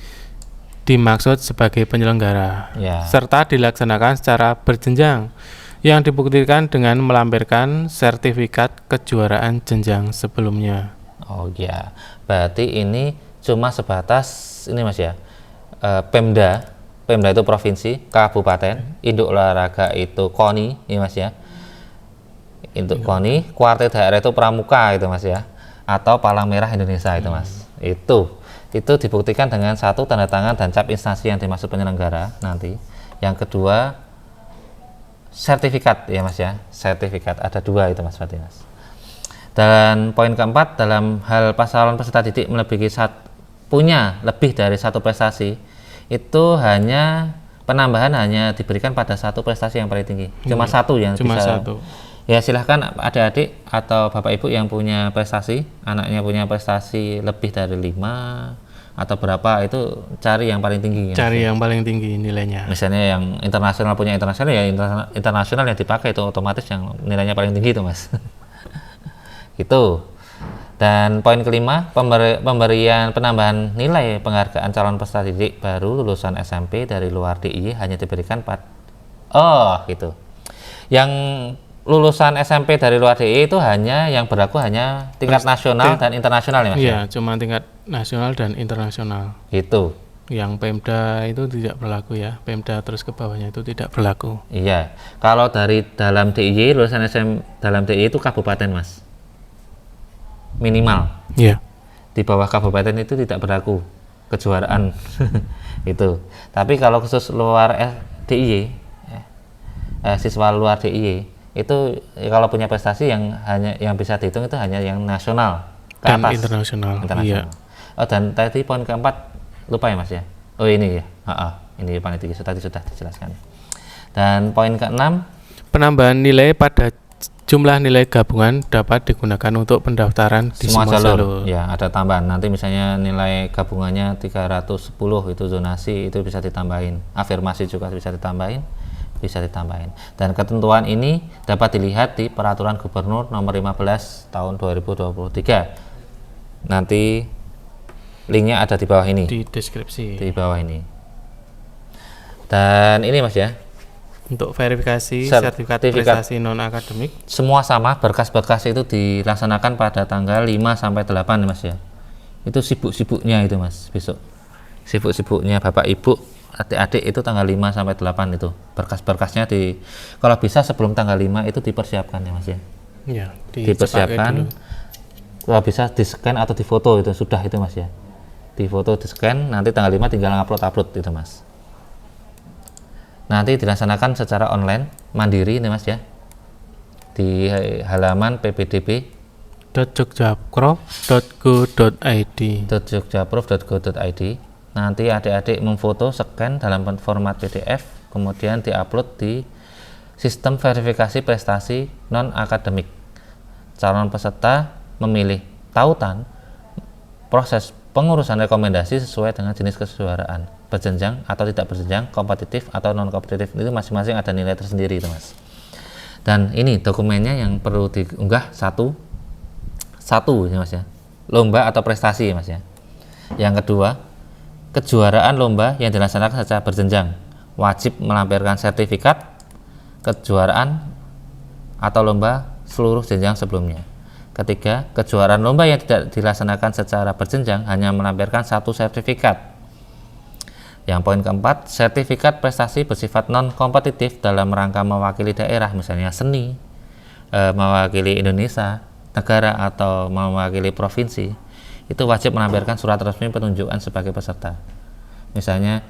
dimaksud sebagai penyelenggara, ya. serta dilaksanakan secara berjenjang yang dibuktikan dengan melampirkan sertifikat kejuaraan jenjang sebelumnya. Oh ya, berarti ini cuma sebatas ini mas ya, Pemda itu provinsi, kabupaten, induk olahraga itu KONI, ya mas ya, induk KONI, kuartir daerah itu Pramuka itu mas ya, atau Palang Merah Indonesia itu mas, itu dibuktikan dengan 1 tanda tangan dan cap instansi yang dimaksud penyelenggara nanti. Yang kedua sertifikat ya mas ya, sertifikat ada 2 itu mas berarti mas. Dan poin keempat, dalam hal calon peserta didik punya lebih dari 1 prestasi, itu penambahan hanya diberikan pada 1 prestasi yang paling tinggi. Cuma 1 yang Cuma bisa. 1. Ya silahkan adik-adik atau bapak ibu yang punya prestasi, anaknya punya prestasi lebih dari 5 atau berapa, itu cari yang paling tinggi. Cari yang paling tinggi nilainya. Misalnya yang internasional punya internasional, ya internasional yang dipakai itu otomatis yang nilainya paling tinggi itu mas. Gitu. Dan poin kelima, pemberian penambahan nilai penghargaan calon peserta didik baru lulusan SMP dari luar DIY hanya diberikan gitu. Yang lulusan SMP dari luar DIY itu yang berlaku hanya tingkat nasional dan internasional ya mas? Iya, cuma tingkat nasional dan internasional. Gitu. Yang Pemda itu tidak berlaku ya, Pemda terus ke bawahnya itu tidak berlaku. Iya, kalau dari dalam DIY, lulusan dalam DIY itu kabupaten mas, minimal. Iya. Di bawah kabupaten itu tidak berlaku kejuaraan. Itu. Tapi kalau khusus luar DIY, siswa luar DIY itu kalau punya prestasi yang bisa dihitung itu hanya yang nasional ke Dan atas. internasional. Iya. Oh, dan tadi poin keempat lupa ya mas ya. Oh ini ya. Ini paling tinggi tadi sudah dijelaskan. Dan poin keenam, penambahan nilai pada jumlah nilai gabungan dapat digunakan untuk pendaftaran di semua jalur. Ya, ada tambahan. Nanti misalnya nilai gabungannya 310 itu zonasi, itu bisa ditambahin. Afirmasi juga bisa ditambahin. Dan ketentuan ini dapat dilihat di Peraturan Gubernur Nomor 15 Tahun 2023. Nanti linknya ada di bawah ini. Di deskripsi. Di bawah ini. Dan ini mas ya. Untuk verifikasi sertifikat prestasi non akademik. Semua sama, berkas-berkas itu dilaksanakan pada tanggal 5 sampai 8 mas ya. Itu sibuk-sibuknya itu mas besok. Sibuk-sibuknya bapak ibu, adik-adik itu tanggal 5 sampai 8 itu. Berkas-berkasnya kalau bisa sebelum tanggal 5 itu dipersiapkan ya mas ya. Ya, dipersiapkan. Kalau bisa di-scan atau di-foto itu sudah itu mas ya. Di-foto, di-scan, nanti tanggal 5 tinggal upload itu mas. Nanti dilaksanakan secara online, mandiri ini mas ya. Di halaman ppdb.jogjaprov.go.id. Nanti adik-adik memfoto, scan dalam format PDF, kemudian diupload di sistem verifikasi prestasi non-akademik. Calon peserta memilih tautan proses pengurusan rekomendasi sesuai dengan jenis kejuaraan, berjenjang atau tidak berjenjang, kompetitif atau non-kompetitif, itu masing-masing ada nilai tersendiri itu mas. Dan ini dokumennya yang perlu diunggah satu ya mas ya. lomba atau prestasi Mas ya. Yang kedua, kejuaraan lomba yang dilaksanakan secara berjenjang wajib melampirkan sertifikat kejuaraan atau lomba seluruh jenjang sebelumnya. Ketiga, kejuaraan lomba yang tidak dilaksanakan secara berjenjang hanya melampirkan satu sertifikat. Yang poin keempat, sertifikat prestasi bersifat non-kompetitif dalam rangka mewakili daerah, misalnya seni, mewakili Indonesia, negara, atau mewakili provinsi, itu wajib melampirkan surat resmi penunjukan sebagai peserta. Misalnya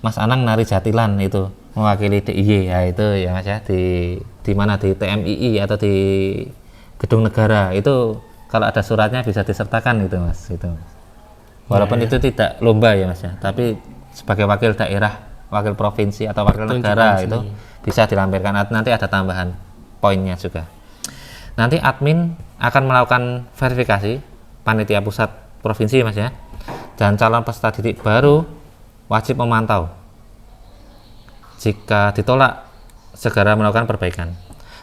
Mas Anang nari jatilan itu mewakili DIY, ya itu ya Mas ya, di mana, di TMII atau di Gedung Negara, itu kalau ada suratnya bisa disertakan gitu Mas, itu. Walaupun itu tidak lomba ya Mas ya, tapi sebagai wakil daerah, wakil provinsi atau wakil negara itu bisa dilampirkan. Nanti ada tambahan poinnya juga. Nanti admin akan melakukan verifikasi panitia pusat provinsi Mas ya, dan calon peserta didik baru wajib memantau. Jika ditolak, segera melakukan perbaikan.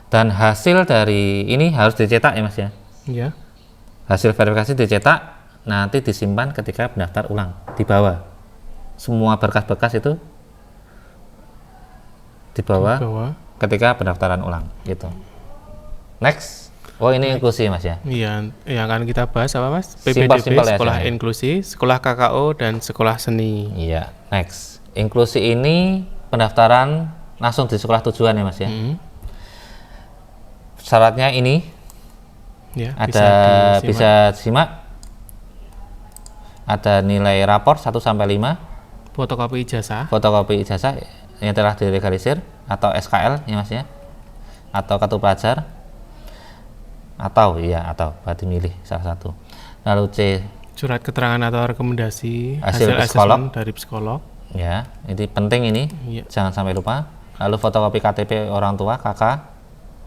Dan hasil dari ini harus dicetak ya Mas ya. Iya. Hasil verifikasi dicetak, nanti disimpan ketika pendaftar ulang di bawah. Semua berkas-berkas itu di bawah ketika pendaftaran ulang gitu. Next. Oh, ini inklusi Mas ya. Iya, yang akan kita bahas apa Mas? Simpel ya, sekolah inklusi, sekolah KKO, dan sekolah seni. Iya, next. Inklusi ini pendaftaran langsung di sekolah tujuan ya Mas ya. Syaratnya ini ya, bisa disimak. Ada nilai rapor 1 sampai 5, fotokopi ijazah yang telah dilegalisir atau SKL ya Mas ya, atau kartu pelajar, atau berarti milih salah satu. Lalu C, surat keterangan atau rekomendasi hasil asesmen dari psikolog. Ya, ini penting ini, jangan sampai lupa. Lalu fotokopi KTP orang tua kakak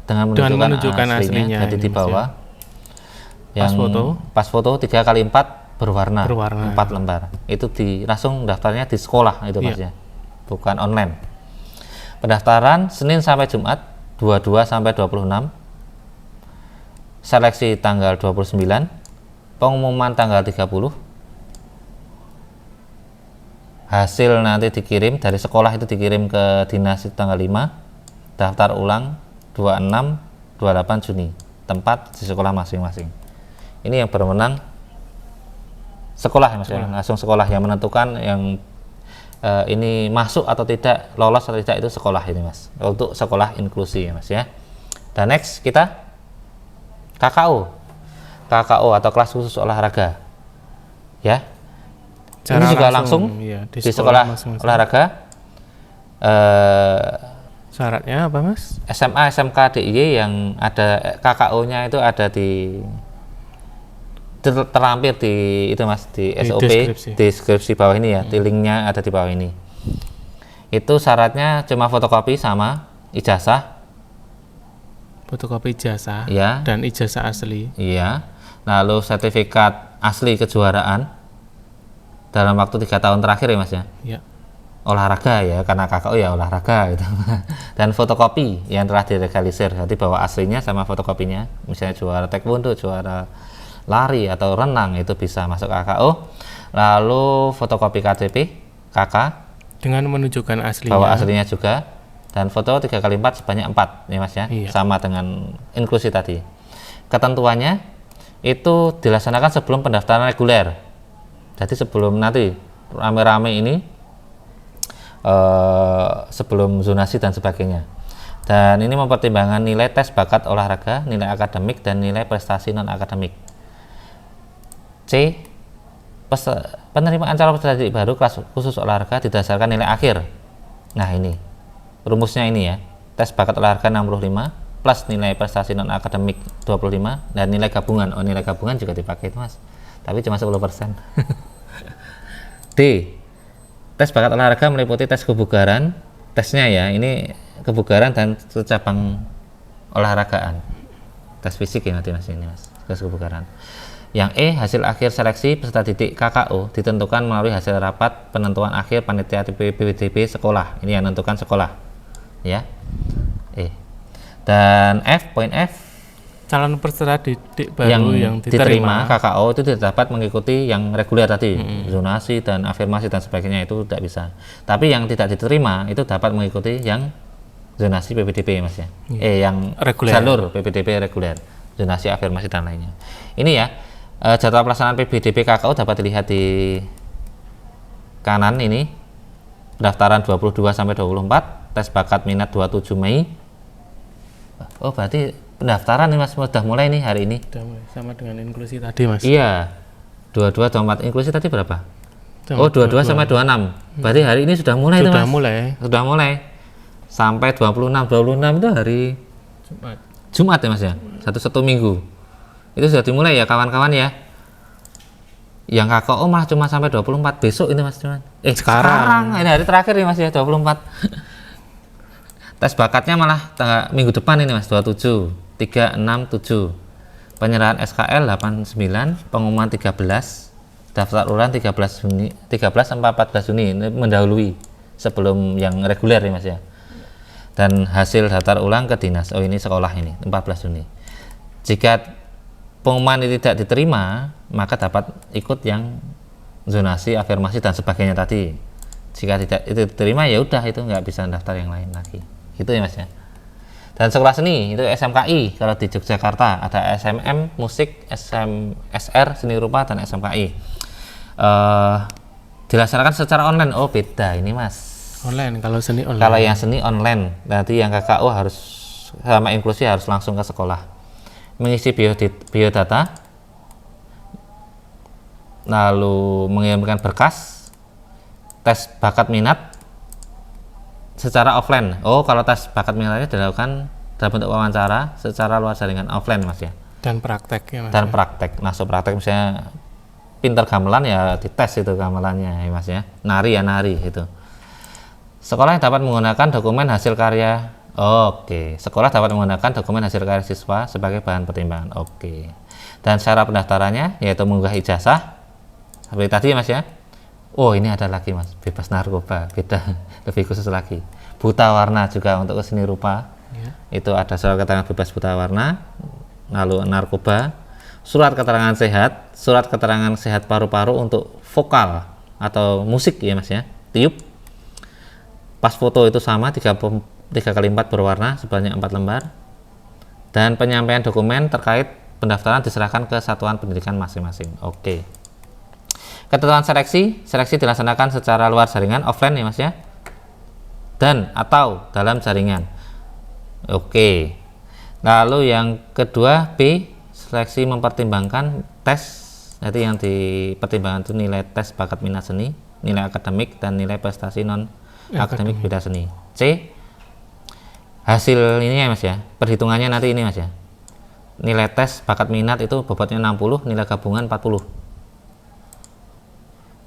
dengan menunjukkan aslinya, jadi di bawah. Yang pas foto 3x4 berwarna 4 lembar. Itu langsung daftarnya di sekolah itu Mas ya, bukan online. Pendaftaran Senin sampai Jumat 22 sampai 26. Seleksi tanggal 29, pengumuman tanggal 30. Hasil nanti dikirim dari sekolah, itu dikirim ke dinas itu tanggal 5. Daftar ulang 26 28 Juni. Tempat di sekolah masing-masing. Ini yang berwenang sekolah ya Mas ya, langsung sekolah yang menentukan yang ini masuk atau tidak, lolos atau tidak, itu sekolah ini Mas, untuk sekolah inklusi ya Mas ya. Dan next kita KKO atau kelas khusus olahraga ya. Ini juga langsung di sekolah olahraga. Syaratnya apa Mas? SMA, SMK, DIY yang ada KKO-nya itu ada terlampir di itu Mas, di SOP, deskripsi bawah ini ya, di linknya ada di bawah ini. Itu syaratnya cuma fotokopi sama ijazah. Fotokopi ijazah ya, dan ijazah asli. Iya. Lalu sertifikat asli kejuaraan dalam waktu 3 tahun terakhir ya Mas ya. Iya. Olahraga ya, karena KKO ya olahraga gitu. Dan fotokopi yang telah dilegalisir, jadi bawa aslinya sama fotokopinya. Misalnya juara taekwondo, juara lari atau renang, itu bisa masuk KKO. Lalu fotokopi KTP KK dengan menunjukkan aslinya, bawa aslinya juga, dan foto 3x4 sebanyak 4 ya Mas ya. Sama dengan inklusi tadi. Ketentuannya itu dilaksanakan sebelum pendaftaran reguler, jadi sebelum nanti rame-rame ini, sebelum zonasi dan sebagainya. Dan ini mempertimbangkan nilai tes bakat olahraga, nilai akademik, dan nilai prestasi non akademik. C, penerimaan calon peserta didik baru kelas khusus olahraga didasarkan nilai akhir. Nah ini rumusnya ini ya, tes bakat olahraga 65 plus nilai prestasi non akademik 25 dan nilai gabungan. Oh, nilai gabungan juga dipakai itu Mas, tapi cuma 10%. D, tes bakat olahraga meliputi tes kebugaran, tesnya ya ini kebugaran dan cabang olahragaan, tes fisik ya nanti Mas, ini Mas, tes kebugaran. Yang E, hasil akhir seleksi peserta didik KKO ditentukan melalui hasil rapat penentuan akhir panitia BPDB sekolah. Ini yang menentukan sekolah ya. E. Dan F, poin F, calon peserta didik baru yang yang diterima diterima. KKO itu tidak dapat mengikuti yang reguler tadi, zonasi dan afirmasi dan sebagainya itu tidak bisa. Tapi yang tidak diterima itu dapat mengikuti yang zonasi PPDB mas ya, yang Reguler. jalur PPDB reguler, zonasi afirmasi dan lainnya. Ini ya jadwal pelaksanaan PPDB KKO dapat dilihat di kanan ini, pendaftaran 22 sampai 24, tes bakat minat 27 Mei. Oh berarti pendaftaran nih mas sudah mulai nih hari ini. Udah mulai sama dengan inklusi tadi mas. Iya, 22 24 inklusi tadi berapa? Sama Oh 22 sampai 26. Berarti hari ini sudah mulai tuh sudah mas. mulai Sudah mulai. Sampai 26 itu hari Jumat. Jumat ya mas ya, satu minggu. Itu sudah dimulai ya kawan-kawan ya. Yang KKO malah cuma sampai 24 besok ini mas cuman. Sekarang ini hari terakhir nih mas ya 24. Tes bakatnya malah minggu depan ini mas 27, 3, 6, 7. Penyerahan SKL 89, pengumuman 13, daftar ulang 13 sampai 14 Juni ini mendahului sebelum yang reguler nih mas ya. Dan hasil daftar ulang ke dinas. Oh ini sekolah ini 14 Juni. Jika pengumuman ini tidak diterima, maka dapat ikut yang zonasi, afirmasi dan sebagainya tadi. Jika tidak itu diterima ya udah itu nggak bisa daftar yang lain lagi. Gitu ya mas ya. Dan sekolah seni itu SMKI. Kalau di Yogyakarta ada SMM musik, SMSR seni rupa dan SMKI. Dilaksanakan secara online. Oh beda ini mas. Online kalau seni online. Kalau yang seni online, nanti yang KKO harus sama inklusi harus langsung ke sekolah. Mengisi biodata, lalu mengirimkan berkas, tes bakat minat secara offline. Oh kalau tes bakat minatnya dilakukan dalam bentuk wawancara secara luar jaringan offline mas ya. Dan praktek ya mas. Dan praktek, masuk praktek misalnya pinter gamelan ya dites itu gamelannya ya mas ya. Nari ya nari itu. Sekolah dapat menggunakan dokumen hasil karya. Oke, sekolah dapat menggunakan dokumen hasil karya siswa sebagai bahan pertimbangan. Oke. Dan syarat pendaftarannya yaitu mengunggah ijazah seperti tadi ya mas ya. Oh ini ada lagi mas, bebas narkoba, beda lebih khusus lagi. Buta warna juga untuk seni rupa. Ya. Itu ada surat keterangan bebas buta warna, lalu narkoba, surat keterangan sehat paru-paru untuk vokal atau musik ya mas ya, tiup. Pas foto itu sama 3 kali 4 berwarna sebanyak 4 lembar. Dan penyampaian dokumen terkait pendaftaran diserahkan ke satuan pendidikan masing-masing. Oke. Ketentuan seleksi dilaksanakan secara luar jaringan offline ya mas ya. Dan atau dalam jaringan. Oke. Lalu yang kedua B, seleksi mempertimbangkan tes. Nanti yang dipertimbangkan itu nilai tes bakat minat seni, nilai akademik dan nilai prestasi non akademik bidang seni. C, hasil ini ya mas ya, perhitungannya nanti ini mas ya. Nilai tes bakat minat itu bobotnya 60, nilai gabungan 40.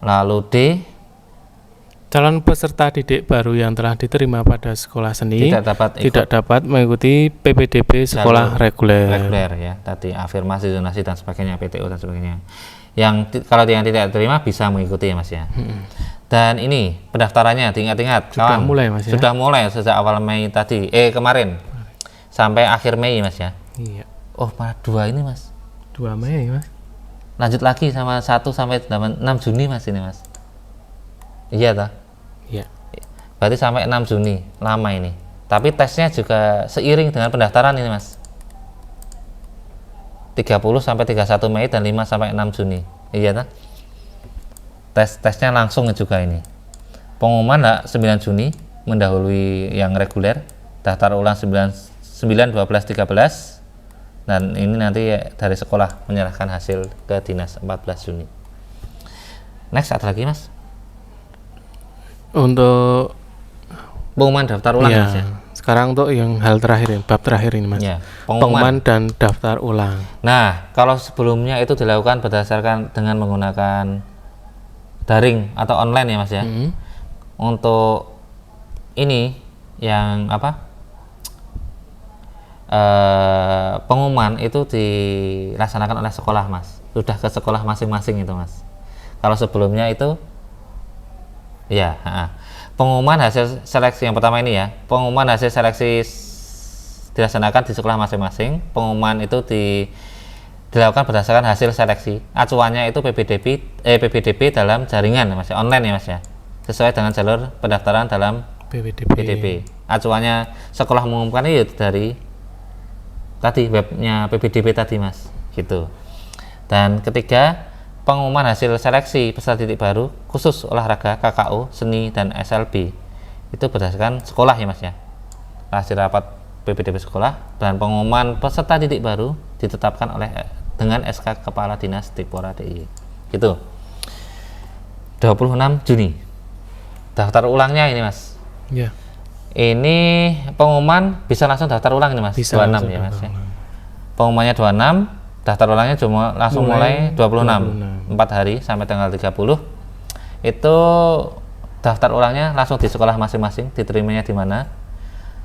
Lalu D, calon peserta didik baru yang telah diterima pada sekolah seni tidak dapat mengikuti PPDB sekolah reguler ya, tadi afirmasi, zonasi dan sebagainya, PTO dan sebagainya. Yang kalau yang tidak diterima bisa mengikuti ya mas ya. Dan ini pendaftarannya diingat-ingat sudah mulai mas ya. Sudah mulai sejak awal Mei tadi, kemarin sampai akhir Mei mas ya. Iya. Oh malah 2 ini mas. 2 Mei mas. Lanjut lagi sama 1 sampai 6 Juni mas ini mas. Iya toh? Iya. Berarti sampai 6 Juni, lama ini. Tapi tesnya juga seiring dengan pendaftaran ini mas. 30 sampai 31 Mei dan 5 sampai 6 Juni. Iya toh? Tesnya langsung juga ini. Pengumuman 9 Juni mendahului yang reguler. Daftar ulang 9, 12, 13. Dan ini nanti dari sekolah menyerahkan hasil ke dinas 14 Juni. Next ada lagi mas? Untuk pengumuman daftar ulang mas ya. Sekarang untuk yang hal terakhir ini, bab terakhir ini mas. Ya, pengumuman dan daftar ulang. Nah, kalau sebelumnya itu dilakukan berdasarkan dengan menggunakan daring atau online ya mas ya. Untuk ini yang apa? Pengumuman itu dilaksanakan oleh sekolah mas. Sudah ke sekolah masing-masing itu mas. Kalau sebelumnya itu ya pengumuman hasil seleksi yang pertama ini ya, pengumuman hasil seleksi dilaksanakan di sekolah masing-masing. Pengumuman itu dilakukan berdasarkan hasil seleksi. Acuannya itu PBDB dalam jaringan Mas, online ya Mas ya. Sesuai dengan jalur pendaftaran dalam PBDB. Acuannya sekolah mengumumkan itu dari tadi webnya PBDB tadi Mas, gitu. Dan ketiga, pengumuman hasil seleksi peserta didik baru khusus olahraga, KKU, seni dan SLB itu berdasarkan sekolah ya Mas ya. Hasil rapat PBDB sekolah dan pengumuman peserta didik baru ditetapkan dengan SK Kepala Dinas Dikpora DIY. Gitu. 26 Juni. Daftar ulangnya ini Mas. Ya. Ini pengumuman bisa langsung daftar ulang ini Mas. Bisa 26 ya Mas ya. Pengumumannya 26, daftar ulangnya cuma langsung mulai 26. 4 hari sampai tanggal 30. Itu daftar ulangnya langsung di sekolah masing-masing, diterimanya di mana?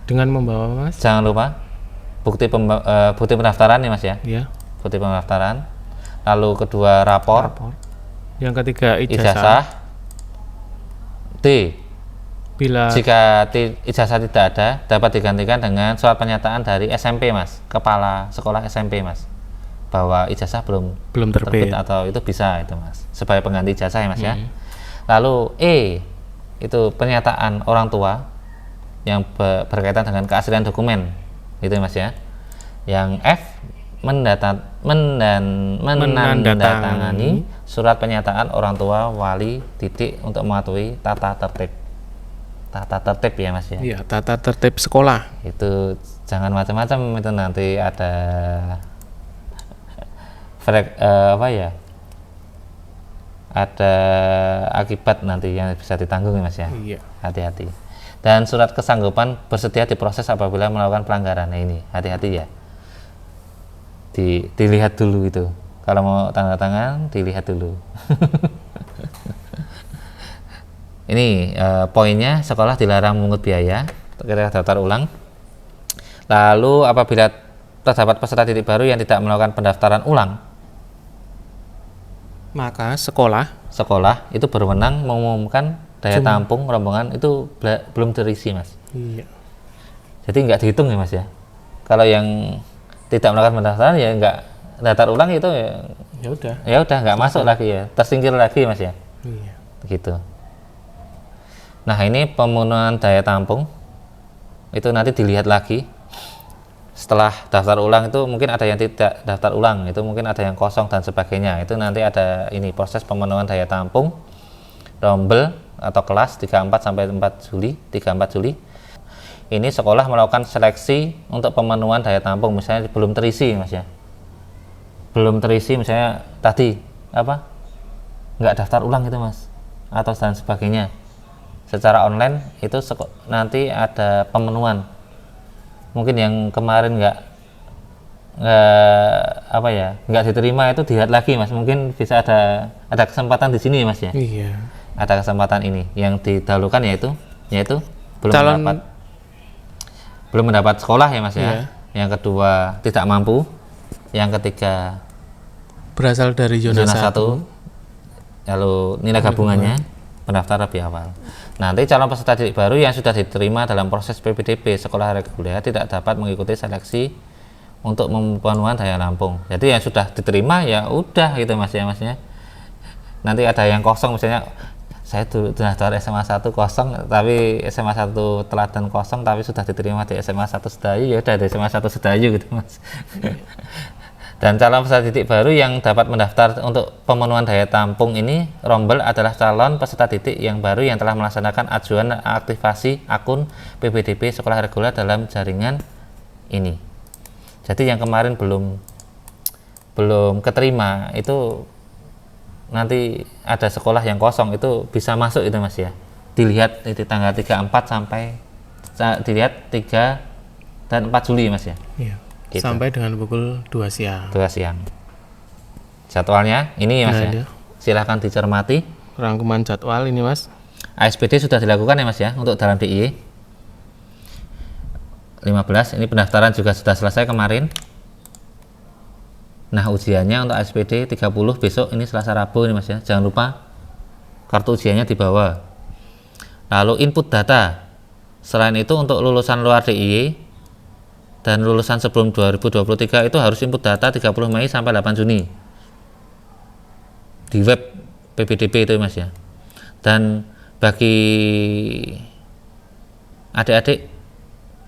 Dengan membawa Mas. Jangan lupa bukti pendaftaran nih Mas ya. Ya. Bukti pendaftaran. Lalu kedua rapor. Yang ketiga Ijazah. D. Bila Jika ijazah tidak ada, dapat digantikan dengan surat pernyataan dari SMP Mas, kepala sekolah SMP Mas, bahwa ijazah belum terbit atau itu bisa itu Mas, sebagai pengganti ijazah ya Mas ya. Lalu E itu pernyataan orang tua yang berkaitan dengan keaslian dokumen itu Mas ya. Yang F menandatangani surat pernyataan orang tua wali didik untuk mematuhi tata tertib ya Mas ya. Iya, tata tertib sekolah. Itu jangan macam-macam, itu nanti ada ada akibat nanti yang bisa ditanggung ya Mas ya. Iya. Hati-hati. Dan surat kesanggupan bersedia diproses apabila melakukan pelanggaran. Nah ini hati-hati ya. Dilihat dulu itu. Kalau mau tanda tangan dilihat dulu. Ini poinnya, sekolah dilarang memungut biaya ketika daftar ulang. Lalu apabila terdapat peserta didik baru yang tidak melakukan pendaftaran ulang, maka sekolah itu berwenang mengumumkan daya tampung rombongan itu belum terisi Mas. Iya. Jadi nggak dihitung ya Mas ya. Kalau yang tidak melakukan pendaftaran ya nggak daftar ulang itu ya udah nggak masuk lagi ya, tersingkir lagi Mas ya. Iya. Gitu. Nah ini pemenuhan daya tampung itu nanti dilihat lagi setelah daftar ulang. Itu mungkin ada yang tidak daftar ulang, itu mungkin ada yang kosong dan sebagainya. Itu nanti ada ini proses pemenuhan daya tampung rombel atau kelas 34 sampai 4 Juli 34 Juli. Ini sekolah melakukan seleksi untuk pemenuhan daya tampung, misalnya belum terisi Mas ya. Belum terisi misalnya tadi nggak daftar ulang itu Mas, atau dan sebagainya. Secara online itu nanti ada pemenuhan. Mungkin yang kemarin nggak diterima itu dilihat lagi Mas. Mungkin bisa ada kesempatan di sini Mas ya. Iya. Ada kesempatan ini yang didahulukan yaitu belum mendapat sekolah ya Mas ya. Iya. Yang kedua tidak mampu. Yang ketiga Berasal dari zona 1. Lalu nilai gabungannya pendaftar lebih awal. Nanti calon peserta didik baru yang sudah diterima dalam proses PPDB sekolah reguler tidak dapat mengikuti seleksi untuk pemenuhan daya tampung. Jadi yang sudah diterima ya udah gitu Mas ya Mas ya. Nanti ada yang kosong misalnya saya daftar SMA 1 kosong, tapi SMA 1 teladan kosong tapi sudah diterima di SMA 1 Sedayu, ya udah di SMA 1 Sedayu gitu Mas. Dan calon peserta didik baru yang dapat mendaftar untuk pemenuhan daya tampung ini rombel adalah calon peserta didik yang baru yang telah melaksanakan ajuan aktivasi akun PPDB sekolah reguler dalam jaringan ini. Jadi yang kemarin belum keterima itu nanti ada sekolah yang kosong itu bisa masuk itu Mas ya. Dilihat di tanggal 34 sampai dilihat 3 dan 4 Juli Mas ya. Iya. Gitu. Sampai dengan pukul 2 siang. 2 siang. Jadwalnya ini Mas ya. Silahkan dicermati. Rangkuman jadwal ini Mas. ASPD sudah dilakukan ya Mas ya untuk dalam DIY. 15 ini pendaftaran juga sudah selesai kemarin. Nah ujiannya untuk ASPD 30 besok ini Selasa Rabu ini Mas ya. Jangan lupa kartu ujiannya dibawa. Lalu input data. Selain itu untuk lulusan luar DIY dan lulusan sebelum 2023 itu harus input data 30 Mei sampai 8 Juni di web PPDB itu Mas ya. Dan bagi adik-adik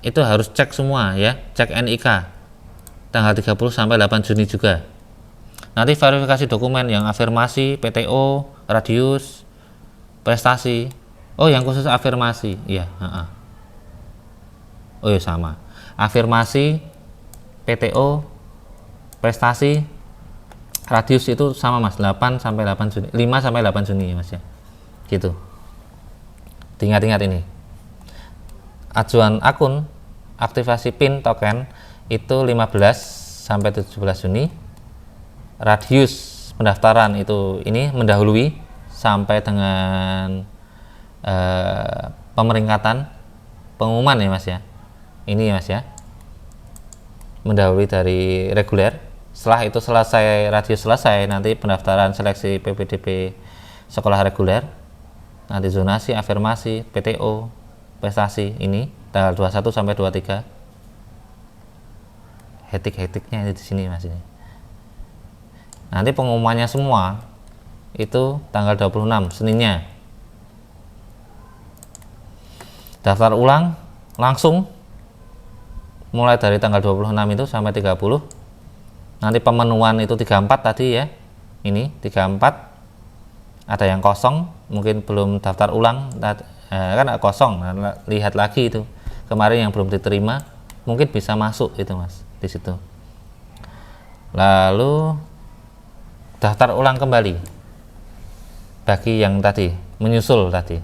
itu harus cek semua ya, cek NIK tanggal 30 sampai 8 Juni juga. Nanti verifikasi dokumen yang afirmasi, PTO, radius, prestasi. Oh, yang khusus afirmasi, iya. Oh ya sama. Afirmasi, PTO, prestasi, radius itu sama Mas, 8 sampai 8 Juni, 5 sampai 8 Juni Mas ya. Gitu. Diingat-ingat ini. Ajuan akun, aktivasi PIN token itu 15 sampai 17 Juni. Radius pendaftaran itu ini mendahului sampai dengan pemeringkatan pengumuman ya Mas ya. Ini ya Mas ya, mendahului dari reguler. Setelah itu selesai, radius selesai, nanti pendaftaran seleksi PPDB sekolah reguler, nanti zonasi, afirmasi, PTO, prestasi ini tanggal 21 sampai 23. Hetik-hetiknya di sini Mas ini. Nanti pengumumannya semua itu tanggal 26 Seninnya. Daftar ulang langsung mulai dari tanggal 26 itu sampai 30. Nanti pemenuhan itu 34 tadi ya. Ini 34. Ada yang kosong, mungkin belum daftar ulang, kan kosong. Nah, lihat lagi itu. Kemarin yang belum diterima, mungkin bisa masuk itu Mas di situ. Lalu daftar ulang kembali bagi yang tadi menyusul tadi.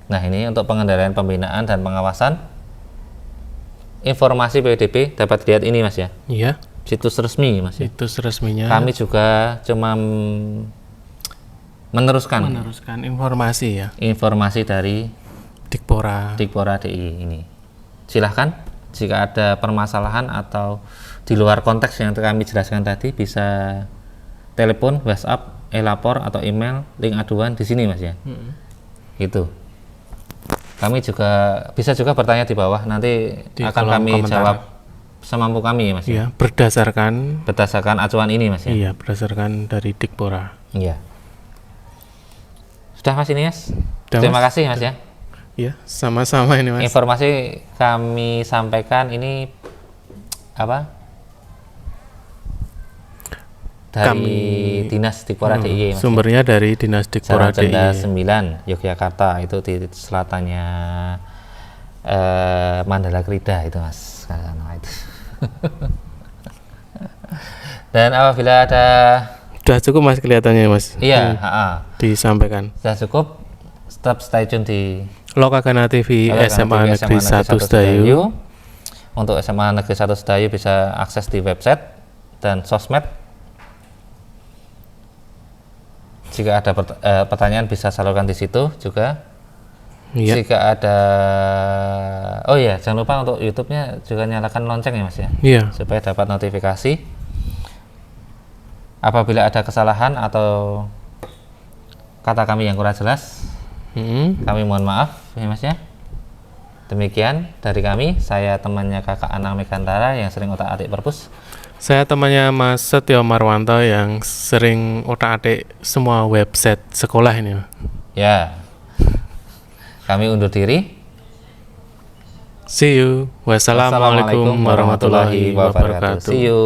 Nah, ini untuk pengendalian pembinaan dan pengawasan. Informasi PPDB dapat dilihat ini Mas ya. Iya. Situs resmi Mas ya. Situs resminya. Kami juga cuma meneruskan informasi ya. Informasi dari Dikpora DI ini. Silahkan jika ada permasalahan atau di luar konteks yang kami jelaskan tadi, bisa telepon, WhatsApp, e-lapor atau email, link aduan di sini Mas ya. Gitu. Kami juga bisa juga bertanya di bawah, nanti di akan kami komentar. jawab semampu kami Mas ya. Berdasarkan acuan ini Mas ya. Iya, berdasarkan dari Dikpora. Iya. Sudah Mas ini Mas. Sudah, Terima Mas. kasih Mas ya. Iya, sama-sama ini Mas. Informasi kami sampaikan ini apa? Dari Dinas Dikpora DIY Mas. Sumbernya dari Dinas Dikpora Jalan Cenda DIY 9 Yogyakarta, itu di selatannya Mandala Krida itu Mas. Karena itu. Dan apabila ada, sudah cukup Mas kelihatannya Mas. Iya, disampaikan. sudah cukup. Tetap stay tune di Lokagana TV SMA Negeri 1 Sedayu. Untuk SMA Negeri 1 Sedayu bisa akses di website dan sosmed. Jika ada pertanyaan bisa salurkan di situ juga. Iya. Jika ada, oh ya, jangan lupa untuk YouTube-nya juga nyalakan lonceng ya Mas ya. Iya. Supaya dapat notifikasi. Apabila ada kesalahan atau kata kami yang kurang jelas, kami mohon maaf ya Mas ya. Demikian dari kami, saya temannya Kakak Anang Megantara yang sering otak-atik perpus. Saya temannya Mas Setio Marwanto yang sering otak-atik semua website sekolah ini. Ya. Kami undur diri. See you. Wassalamualaikum warahmatullahi wabarakatuh. See you.